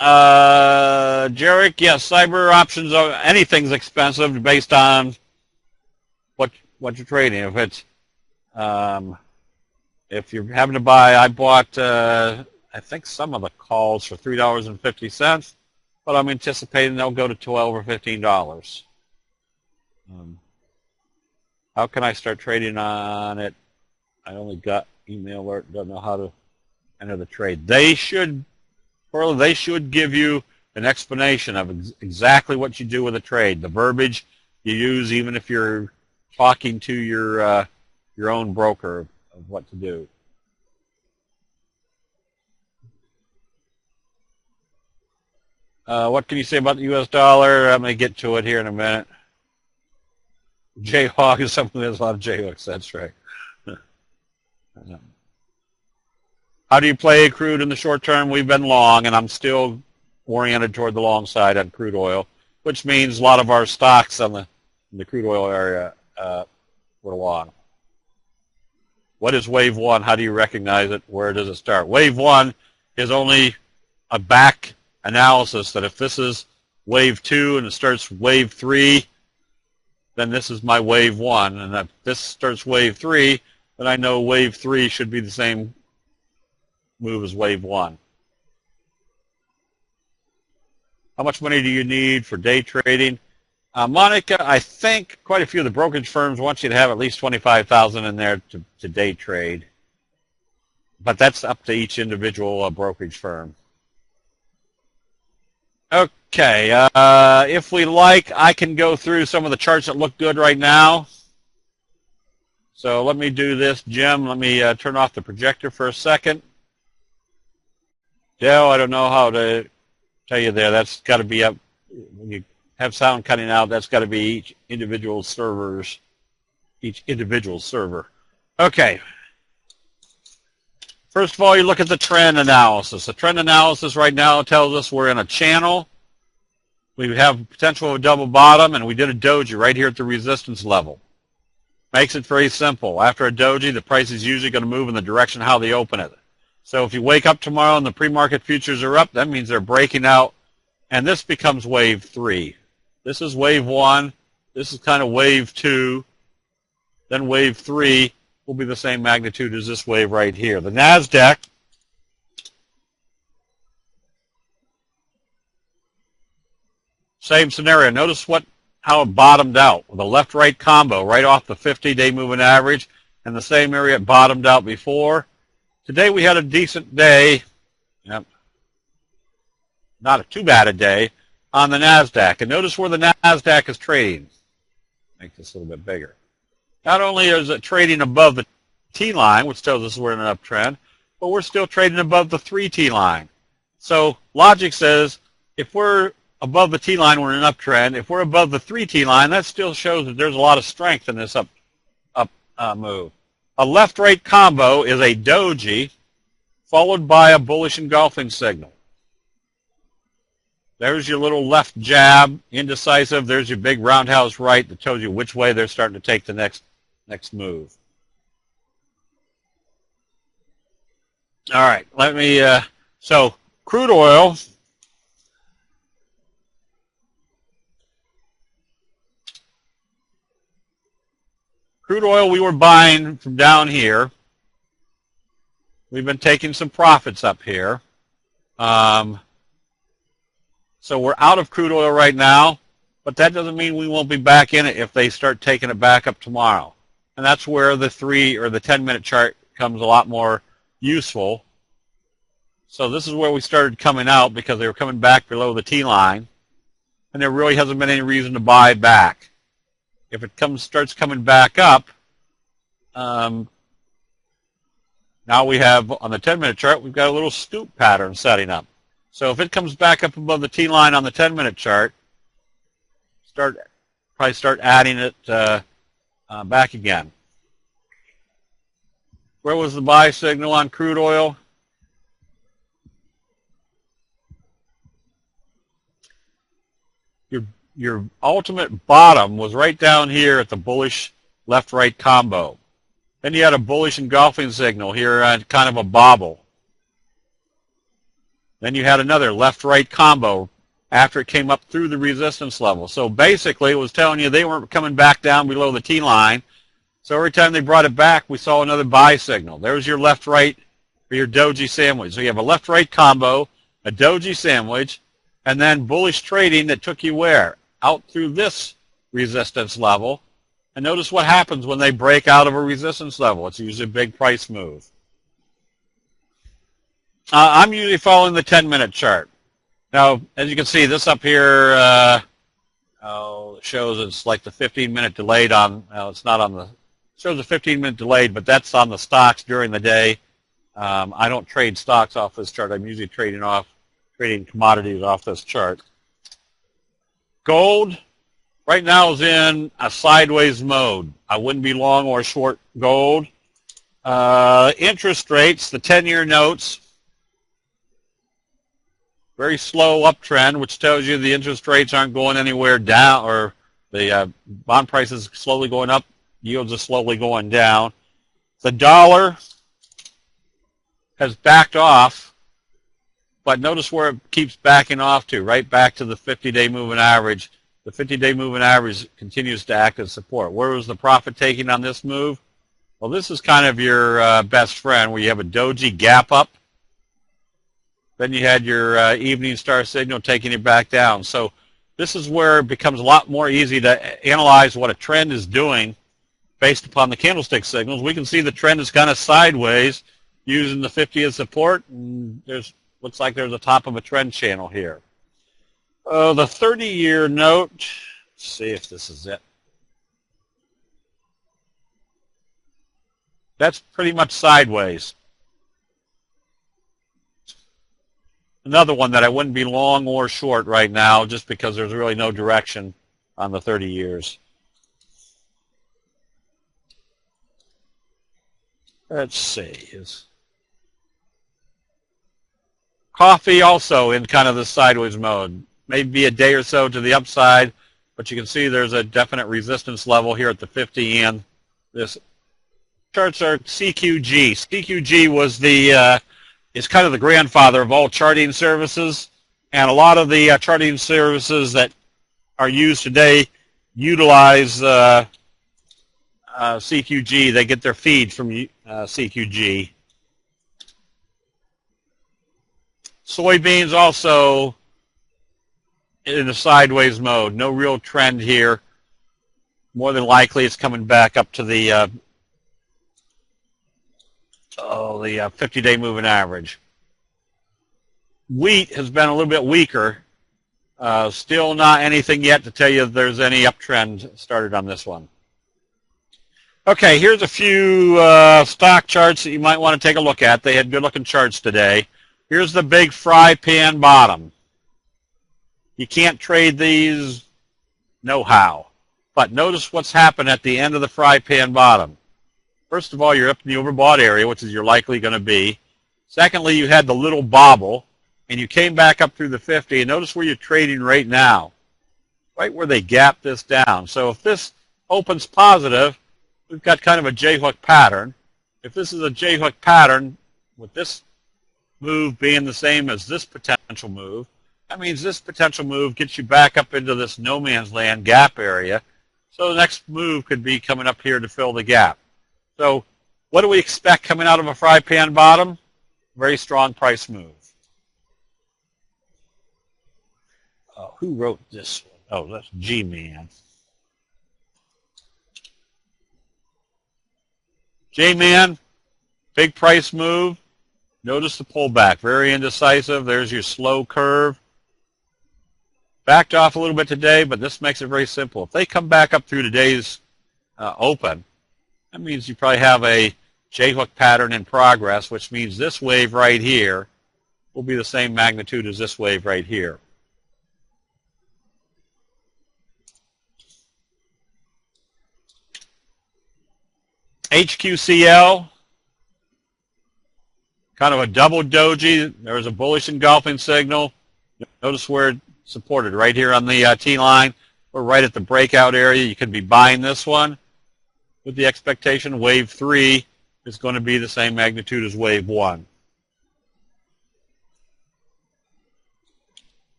Jarek, yes, cyber options are, anything's expensive based on what you're trading. If it's if you're having to buy, I bought I think some of the calls for $3.50, but I'm anticipating they'll go to $12 or $15. How can I start trading on it? I only got email alert, don't know how to enter the trade. They should give you an explanation of exactly what you do with a trade, the verbiage you use, even if you're talking to your own broker of what to do. What can you say about the U.S. dollar? I'm going to get to it here in a minute. Jayhawk is something, there's a lot of Jayhawks, that's right. How do you play crude in the short term? We've been long, and I'm still oriented toward the long side on crude oil, which means a lot of our stocks on the crude oil area were long. What is wave one? How do you recognize it? Where does it start? Wave one is only a back analysis that if this is wave two and it starts wave three, then this is my wave one. And if this starts wave three, then I know wave three should be the same move as wave one. How much money do you need for day trading? Monica, I think quite a few of the brokerage firms want you to have at least $25,000 in there to day trade. But that's up to each individual brokerage firm. Okay, if we like, I can go through some of the charts that look good right now. So let me do this, Jim. Let me turn off the projector for a second. Dale, I don't know how to tell you there. That's got to be up. When you have sound cutting out, that's got to be each individual server. Okay. First of all, you look at the trend analysis. The trend analysis right now tells us we're in a channel. We have potential of a double bottom, and we did a doji right here at the resistance level. Makes it very simple. After a doji, the price is usually going to move in the direction how they open it. So if you wake up tomorrow and the pre-market futures are up, that means they're breaking out, and this becomes wave three. This is wave one. This is kind of wave two. Then wave three will be the same magnitude as this wave right here. The NASDAQ, same scenario. Notice how it bottomed out with a left-right combo right off the 50-day moving average, and the same area it bottomed out before. Today we had a decent day, yep, not too bad a day, on the NASDAQ. And notice where the NASDAQ is trading. Make this a little bit bigger. Not only is it trading above the T-line, which tells us we're in an uptrend, but we're still trading above the 3T line. So logic says if we're above the T-line, we're in an uptrend. If we're above the 3T line, that still shows that there's a lot of strength in this up move. A left-right combo is a doji followed by a bullish engulfing signal. There's your little left jab, indecisive. There's your big roundhouse right that tells you which way they're starting to take the next move. All right, let me, so crude oil. Crude oil we were buying from down here. We've been taking some profits up here. So we're out of crude oil right now, but that doesn't mean we won't be back in it if they start taking it back up tomorrow. And that's where the 3 or the 10-minute chart comes a lot more useful. So this is where we started coming out because they were coming back below the T-line, and there really hasn't been any reason to buy back. If it starts coming back up, now we have on the 10-minute chart, we've got a little scoop pattern setting up. So if it comes back up above the T-line on the 10-minute chart, probably start adding it back again. Where was the buy signal on crude oil? Your ultimate bottom was right down here at the bullish left-right combo. Then you had a bullish engulfing signal here on kind of a bobble. Then you had another left-right combo after it came up through the resistance level. So basically it was telling you they weren't coming back down below the T-line. So every time they brought it back, we saw another buy signal. There's your left-right or your doji sandwich. So you have a left-right combo, a doji sandwich, and then bullish trading that took you where? Out through this resistance level. And notice what happens when they break out of a resistance level. It's usually a big price move. I'm usually following the 10-minute chart. Now, as you can see, this up here shows it's like the 15-minute delayed on, well, it's not on the, it shows a 15-minute delayed, but that's on the stocks during the day. I don't trade stocks off this chart. I'm usually trading commodities off this chart. Gold right now is in a sideways mode. I wouldn't be long or short gold. Interest rates, the 10-year notes, very slow uptrend, which tells you the interest rates aren't going anywhere down, or the bond price is slowly going up, yields are slowly going down. The dollar has backed off, but notice where it keeps backing off to, right back to the 50-day moving average. The 50-day moving average continues to act as support. Where was the profit taking on this move? Well, this is kind of your best friend, where you have a doji gap up. Then you had your evening star signal taking it back down. So this is where it becomes a lot more easy to analyze what a trend is doing based upon the candlestick signals. We can see the trend is kind of sideways using the 50 as support, and looks like there's a top of a trend channel here. The 30-year note, let's see if this is it. That's pretty much sideways. Another one that I wouldn't be long or short right now, just because there's really no direction on the 30 years. Let's see. Coffee also in kind of the sideways mode. Maybe a day or so to the upside, but you can see there's a definite resistance level here at the 50, and this charts are CQG. CQG was is kind of the grandfather of all charting services, and a lot of the charting services that are used today utilize CQG. They get their feed from CQG. Soybeans also in a sideways mode. No real trend here. More than likely it's coming back up to the 50-day moving average. Wheat has been a little bit weaker. Still not anything yet to tell you if there's any uptrend started on this one. Okay, here's a few stock charts that you might want to take a look at. They had good-looking charts today. Here's the big fry pan bottom. You can't trade these no how. But notice what's happened at the end of the fry pan bottom. First of all, you're up in the overbought area, which is you're likely going to be. Secondly, you had the little bobble, and you came back up through the 50. And notice where you're trading right now, right where they gap this down. So if this opens positive, we've got kind of a J-hook pattern. If this is a J-hook pattern, with this move being the same as this potential move, that means this potential move gets you back up into this no man's land gap area. So the next move could be coming up here to fill the gap. So what do we expect coming out of a fry pan bottom? Very strong price move. Who wrote this one? Oh, that's G-Man. J-Man, big price move. Notice the pullback, very indecisive. There's your slow curve. Backed off a little bit today, but this makes it very simple. If they come back up through today's open, that means you probably have a J-hook pattern in progress, which means this wave right here will be the same magnitude as this wave right here. HQCL, kind of a double doji. There was a bullish engulfing signal. Notice where it's supported right here on the T-line. We're right at the breakout area. You could be buying this one with the expectation wave 3 is going to be the same magnitude as wave 1.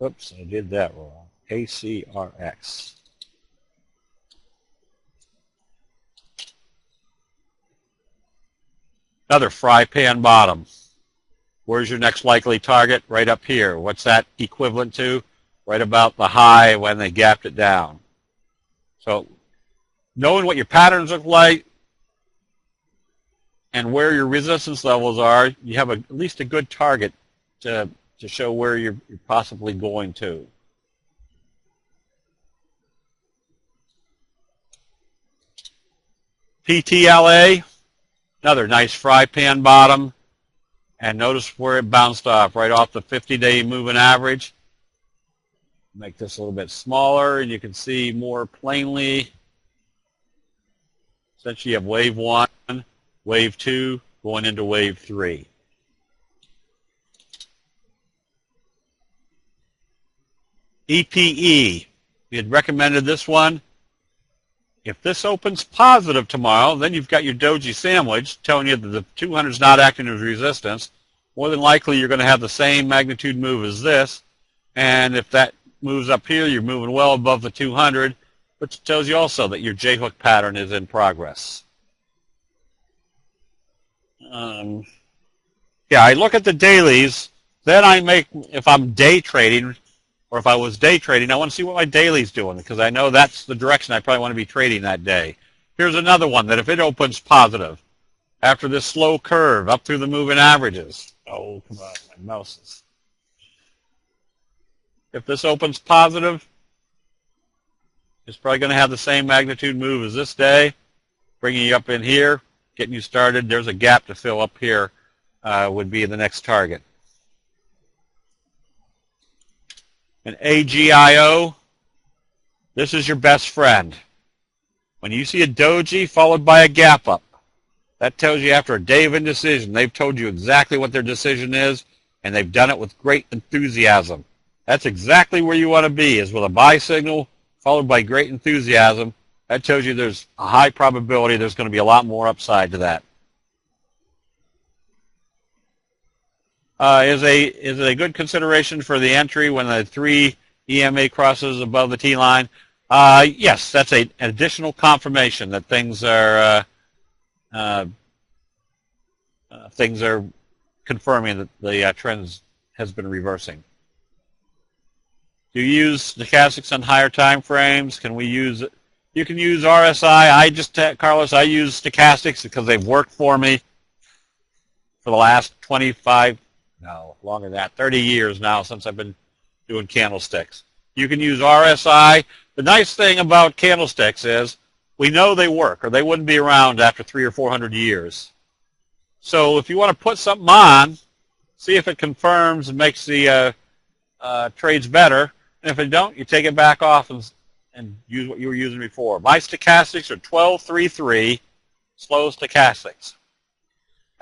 Oops, I did that wrong. ACRX. Another fry pan bottom. Where's your next likely target? Right up here. What's that equivalent to? Right about the high when they gapped it down. So knowing what your patterns look like and where your resistance levels are, you have at least a good target to show where you're possibly going to. PTLA, another nice fry pan bottom. And notice where it bounced off, right off the 50-day moving average. Make this a little bit smaller, and you can see more plainly. Essentially, you have wave 1, wave 2, going into wave 3. EPE, we had recommended this one. If this opens positive tomorrow, then you've got your doji sandwich telling you that the 200 is not acting as resistance. More than likely, you're going to have the same magnitude move as this. And if that moves up here, you're moving well above the 200, which tells you also that your J-hook pattern is in progress. Yeah, I look at the dailies. Then I make, if I'm day trading, or if I was day trading, I want to see what my daily's doing because I know that's the direction I probably want to be trading that day. Here's another one that if it opens positive, after this slow curve up through the moving averages. Oh, come on, my mouse is. If this opens positive, it's probably going to have the same magnitude move as this day, bringing you up in here, getting you started. There's a gap to fill up here would be the next target. And AGIO, this is your best friend. When you see a doji followed by a gap up, that tells you after a day of indecision, they've told you exactly what their decision is, and they've done it with great enthusiasm. That's exactly where you want to be, is with a buy signal followed by great enthusiasm. That tells you there's a high probability there's going to be a lot more upside to that. Is it a good consideration for the entry when the 3 EMA crosses above the T line? Yes, that's an additional confirmation that things are confirming that the trend has been reversing. Do you use stochastics on higher time frames? Can we use it? You can use RSI. Carlos, I use stochastics because they've worked for me for the last 25. No, longer than that, 30 years now since I've been doing candlesticks. You can use RSI. The nice thing about candlesticks is we know they work, or they wouldn't be around after 300 or 400 years. So if you want to put something on, see if it confirms and makes the trades better. And if it don't, you take it back off and use what you were using before. My stochastics are 1233 slow stochastics.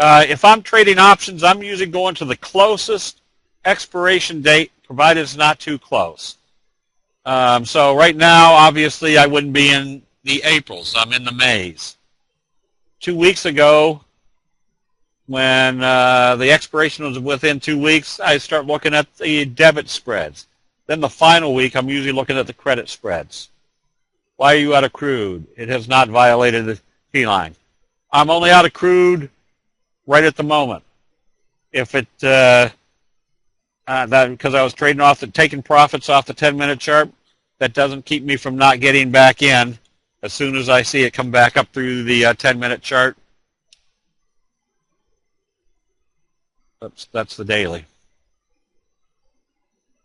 If I'm trading options, I'm usually going to the closest expiration date, provided it's not too close. So right now, obviously, I wouldn't be in the Aprils. I'm in the Mays. 2 weeks ago, when the expiration was within 2 weeks, I start looking at the debit spreads. Then the final week, I'm usually looking at the credit spreads. Why are you out of crude? It has not violated the T-line. I'm only out of crude right at the moment. If it, because I was trading off taking profits off the 10-minute chart, that doesn't keep me from not getting back in as soon as I see it come back up through the 10-minute chart That's the daily.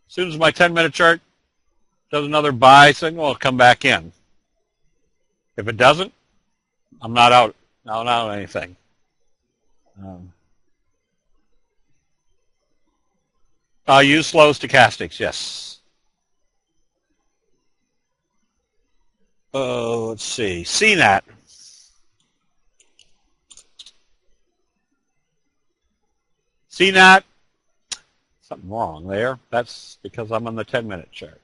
As soon as my 10-minute chart does another buy signal, I'll come back in. If it doesn't, I'm not out on anything. I'll use slow stochastics, yes. Let's see, CNAT. CNAT, something wrong there. That's because I'm on the 10-minute chart.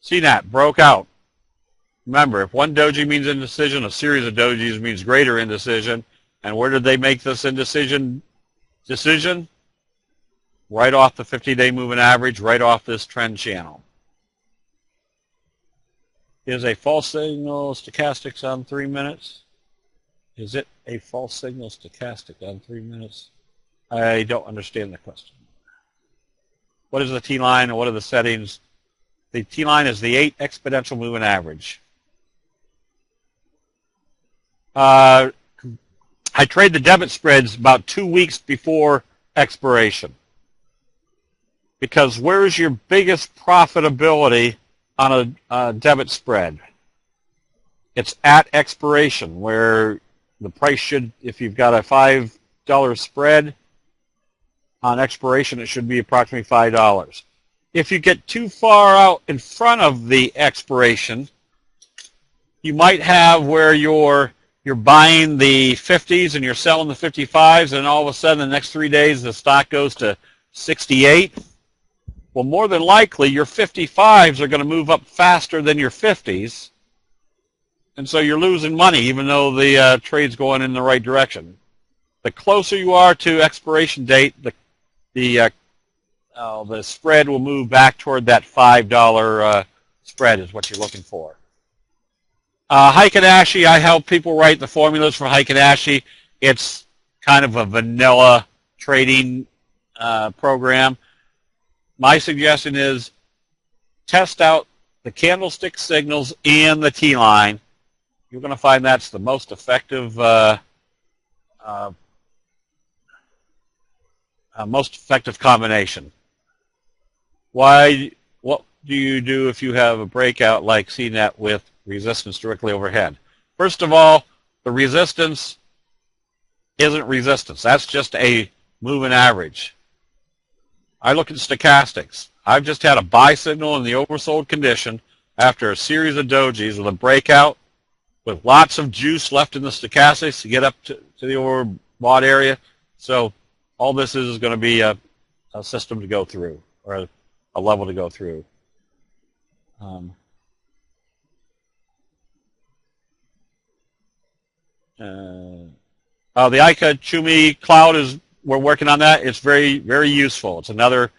CNAT broke out. Remember, if one doji means indecision, a series of dojis means greater indecision. And where did they make this indecision decision? Right off the 50-day moving average, right off this trend channel. Is a false signal stochastics on 3 minutes? Is it a false signal stochastic on 3 minutes? I don't understand the question. What is the T-line and what are the settings? The T-line is the 8 exponential moving average. I trade the debit spreads about 2 weeks before expiration. Because where's your biggest profitability on a debit spread? It's at expiration, where the price should, if you've got a $5 spread, on expiration it should be approximately $5. If you get too far out in front of the expiration, you might have where you're buying the 50s and you're selling the 55s, and all of a sudden the next 3 days the stock goes to 68. Well, more than likely your 55s are going to move up faster than your 50s, and so you're losing money even though the trade's going in the right direction. The closer you are to expiration date, the spread will move back toward that $5 spread is what you're looking for. Heikin-Ashi, I help people write the formulas for Heikin-Ashi. It's kind of a vanilla trading program. My suggestion is test out the candlestick signals and the T-line. You're going to find that's the most effective combination. What do you do if you have a breakout like CNET with resistance directly overhead? First of all, the resistance isn't resistance. That's just a moving average. I look at stochastics. I've just had a buy signal in the oversold condition after a series of dojis with a breakout with lots of juice left in the stochastics to get up to the overbought area. So all this is going to be a system to go through, or a level to go through. The ICA-Chumi cloud we're working on that. It's very, very useful. It's another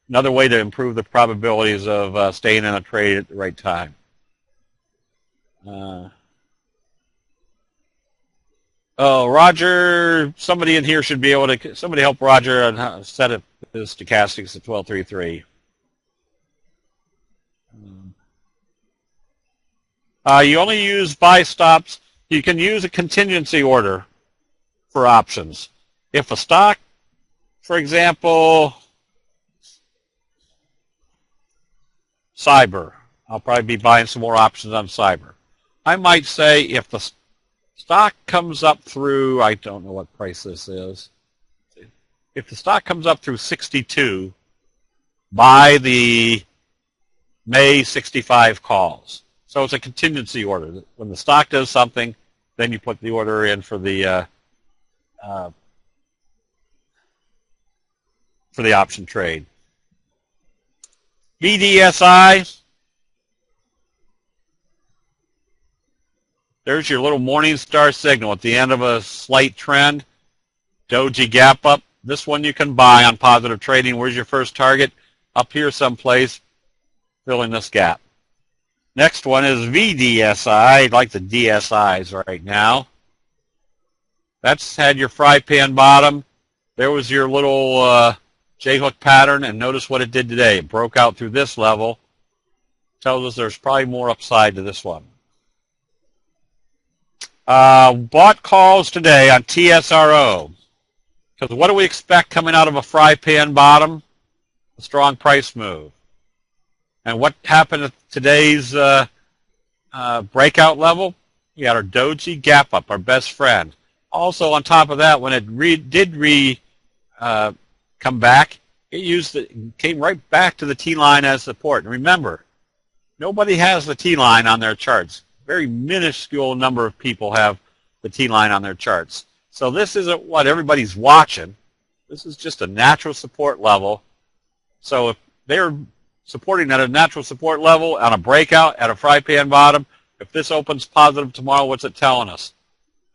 way to improve the probabilities of staying in a trade at the right time. Roger, somebody in here should be able to, somebody help Roger on how to set up his stochastics at 1233. You only use buy stops. You can use a contingency order for options. If a stock, for example, cyber, I'll probably be buying some more options on cyber. I might say if the stock comes up through, I don't know what price this is. If the stock comes up through 62, buy the May 65 calls. So it's a contingency order. When the stock does something, then you put the order in for the option trade. BDSI. There's your little morning star signal at the end of a slight trend. Doji gap up. This one you can buy on positive trading. Where's your first target? Up here someplace, filling this gap. Next one is VDSI. I like the DSIs right now. That's had your fry pan bottom. There was your little J-hook pattern, and notice what it did today. It broke out through this level. Tells us there's probably more upside to this one. Bought calls today on TSRO. Because what do we expect coming out of a fry pan bottom? A strong price move. And what happened at today's breakout level? We had our doji gap up, our best friend. Also, on top of that, when it did come back, it came right back to the T-line as support. And remember, nobody has the T-line on their charts. Very minuscule number of people have the T-line on their charts. So this isn't what everybody's watching. This is just a natural support level. So if they're supporting at a natural support level on a breakout at a fry pan bottom, if this opens positive tomorrow, what's it telling us?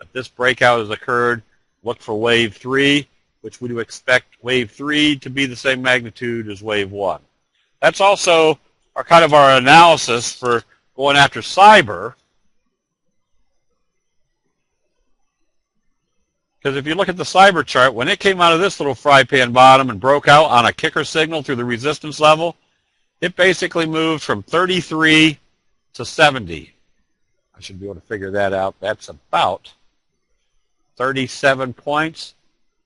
If this breakout has occurred, look for wave 3, which we do expect wave 3 to be the same magnitude as wave 1. That's also our analysis for going after cyber. Because if you look at the cyber chart, when it came out of this little fry pan bottom and broke out on a kicker signal through the resistance level, it basically moved from 33 to 70. I should be able to figure that out. That's about 37 points.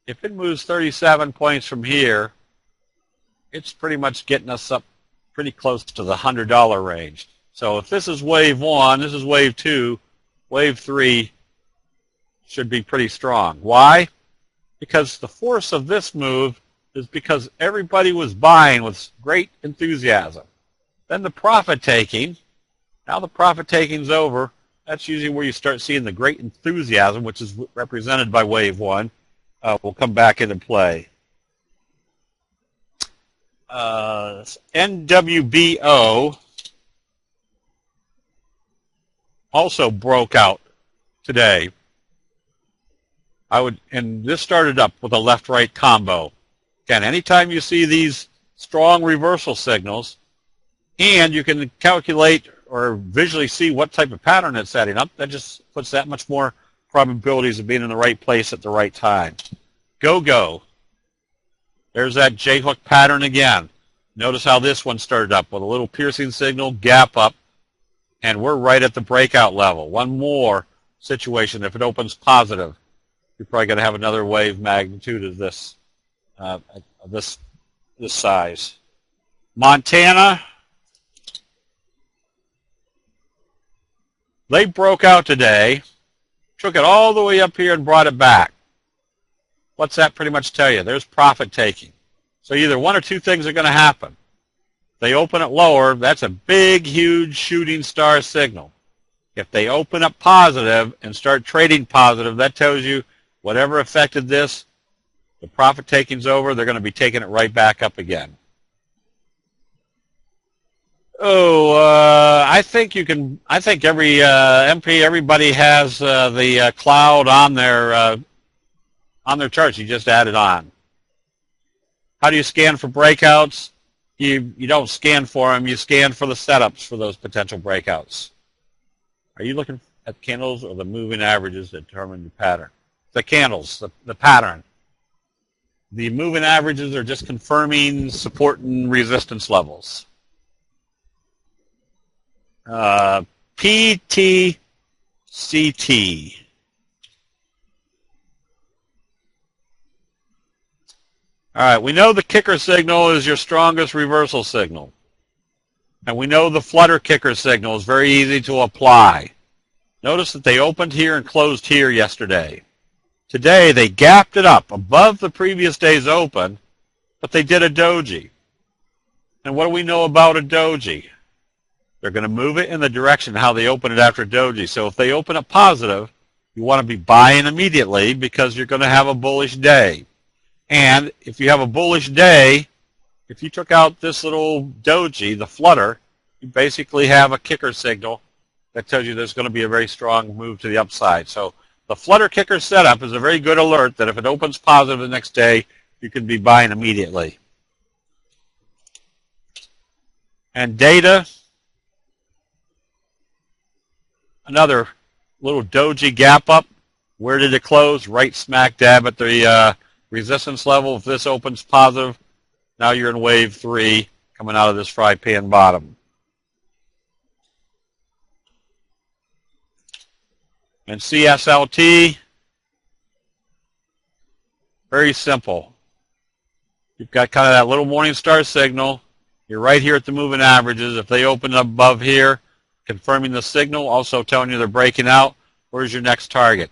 If it moves 37 points from here, it's pretty much getting us up pretty close to the $100 range. So if this is wave 1, this is wave 2, wave 3 should be pretty strong. Why? Because the force of this move is because everybody was buying with great enthusiasm. Then the profit taking, now the profit taking's over. That's usually where you start seeing the great enthusiasm, which is represented by wave 1, will come back into play. NWBO also broke out today. And this started up with a left-right combo. Again, anytime you see these strong reversal signals, and you can calculate or visually see what type of pattern it's setting up, that just puts that much more probabilities of being in the right place at the right time. Go. There's that J-hook pattern again. Notice how this one started up with a little piercing signal, gap up, and we're right at the breakout level. One more situation, if it opens positive, you're probably going to have another wave magnitude of this size. Montana, they broke out today, took it all the way up here and brought it back. What's that pretty much tell you? There's profit taking. So either one or two things are going to happen. If they open it lower, that's a big, huge shooting star signal. If they open up positive and start trading positive, that tells you whatever affected this, the profit taking's over, they're going to be taking it right back up again. I think every MP, everybody has the cloud on their charts. You just add it on. How do you scan for breakouts? You don't scan for them. You scan for the setups for those potential breakouts. Are you looking at candles or the moving averages that determine the pattern? The candles, the pattern. The moving averages are just confirming support and resistance levels. PTCT. All right, we know the kicker signal is your strongest reversal signal. And we know the flutter kicker signal is very easy to apply. Notice that they opened here and closed here yesterday. Today, they gapped it up above the previous day's open, but they did a doji. And what do we know about a doji? They're going to move it in the direction how they open it after doji. So if they open it positive, you want to be buying immediately because you're going to have a bullish day. And if you have a bullish day, if you took out this little doji, the flutter, you basically have a kicker signal that tells you there's going to be a very strong move to the upside. So the flutter kicker setup is a very good alert that if it opens positive the next day, you can be buying immediately. And data, another little doji gap up. Where did it close? Right smack dab at the resistance level. If this opens positive, now you're in wave 3 coming out of this fry pan bottom. And CSLT, Very simple. You've got kind of that little morning star signal. You're right here at the moving averages. If they open above here, confirming the signal, also telling you they're breaking out, where's your next target?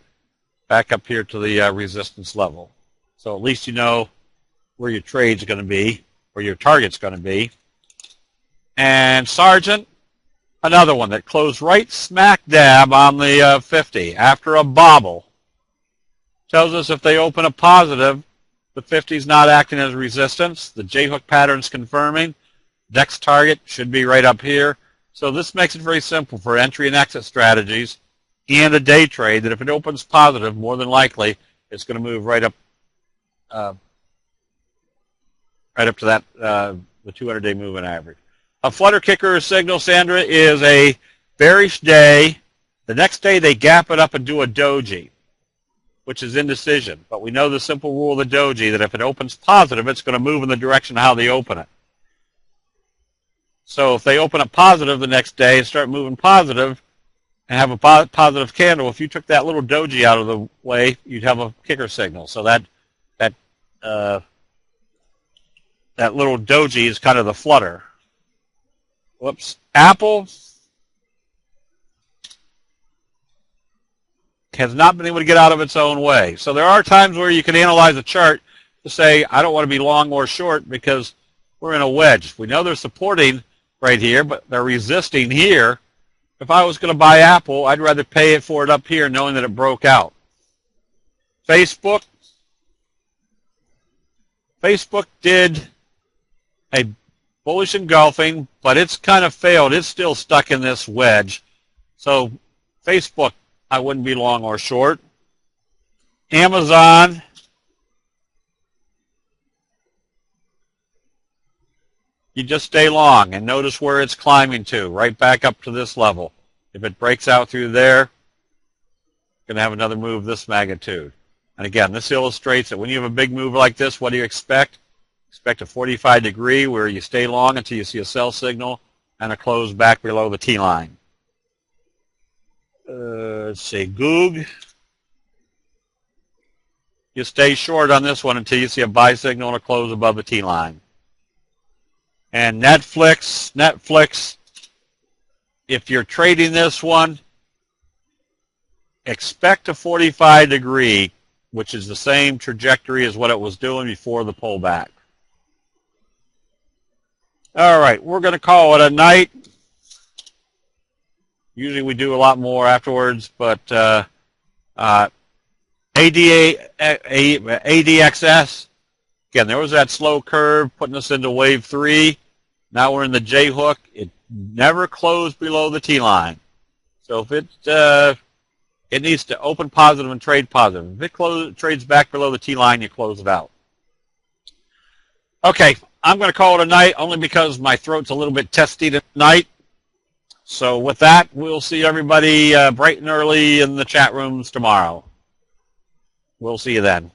Back up here to the resistance level. So at least you know where your trade's going to be, where your target's going to be. And Sargent, another one that closed right smack dab on the 50 after a bobble. Tells us if they open a positive, the 50 is not acting as resistance. The J-hook pattern's confirming. Next target should be right up here. So this makes it very simple for entry and exit strategies and a day trade that if it opens positive, more than likely it's going to move right up to that the 200-day moving average. A flutter kicker signal, Sandra, is a bearish day. The next day they gap it up and do a doji, which is indecision. But we know the simple rule of the doji that if it opens positive, it's going to move in the direction of how they open it. So if they open up positive the next day and start moving positive and have a positive candle, if you took that little doji out of the way, you'd have a kicker signal. So that little doji is kind of the flutter. Whoops. Apple has not been able to get out of its own way. So there are times where you can analyze a chart to say, I don't want to be long or short because we're in a wedge. We know they're supporting right here, but they're resisting here. If I was going to buy Apple, I'd rather pay it for it up here knowing that it broke out. Facebook did a bullish engulfing, but it's kind of failed. It's still stuck in this wedge. So Facebook, I wouldn't be long or short. Amazon, you just stay long and notice where it's climbing to, right back up to this level. If it breaks out through there, going to have another move this magnitude. And again, this illustrates that when you have a big move like this, what do you expect? Expect a 45-degree where you stay long until you see a sell signal and a close back below the T-line. Let's see, Goog. You stay short on this one until you see a buy signal and a close above the T-line. And Netflix, if you're trading this one, expect a 45-degree, which is the same trajectory as what it was doing before the pullback. All right, we're going to call it a night. Usually we do a lot more afterwards, but ADXS, again, there was that slow curve putting us into wave 3. Now we're in the J-hook. It never closed below the T-line. So if it needs to open positive and trade positive. If it trades back below the T-line, you close it out. Okay, I'm going to call it a night only because my throat's a little bit testy tonight. So with that, we'll see everybody bright and early in the chat rooms tomorrow. We'll see you then.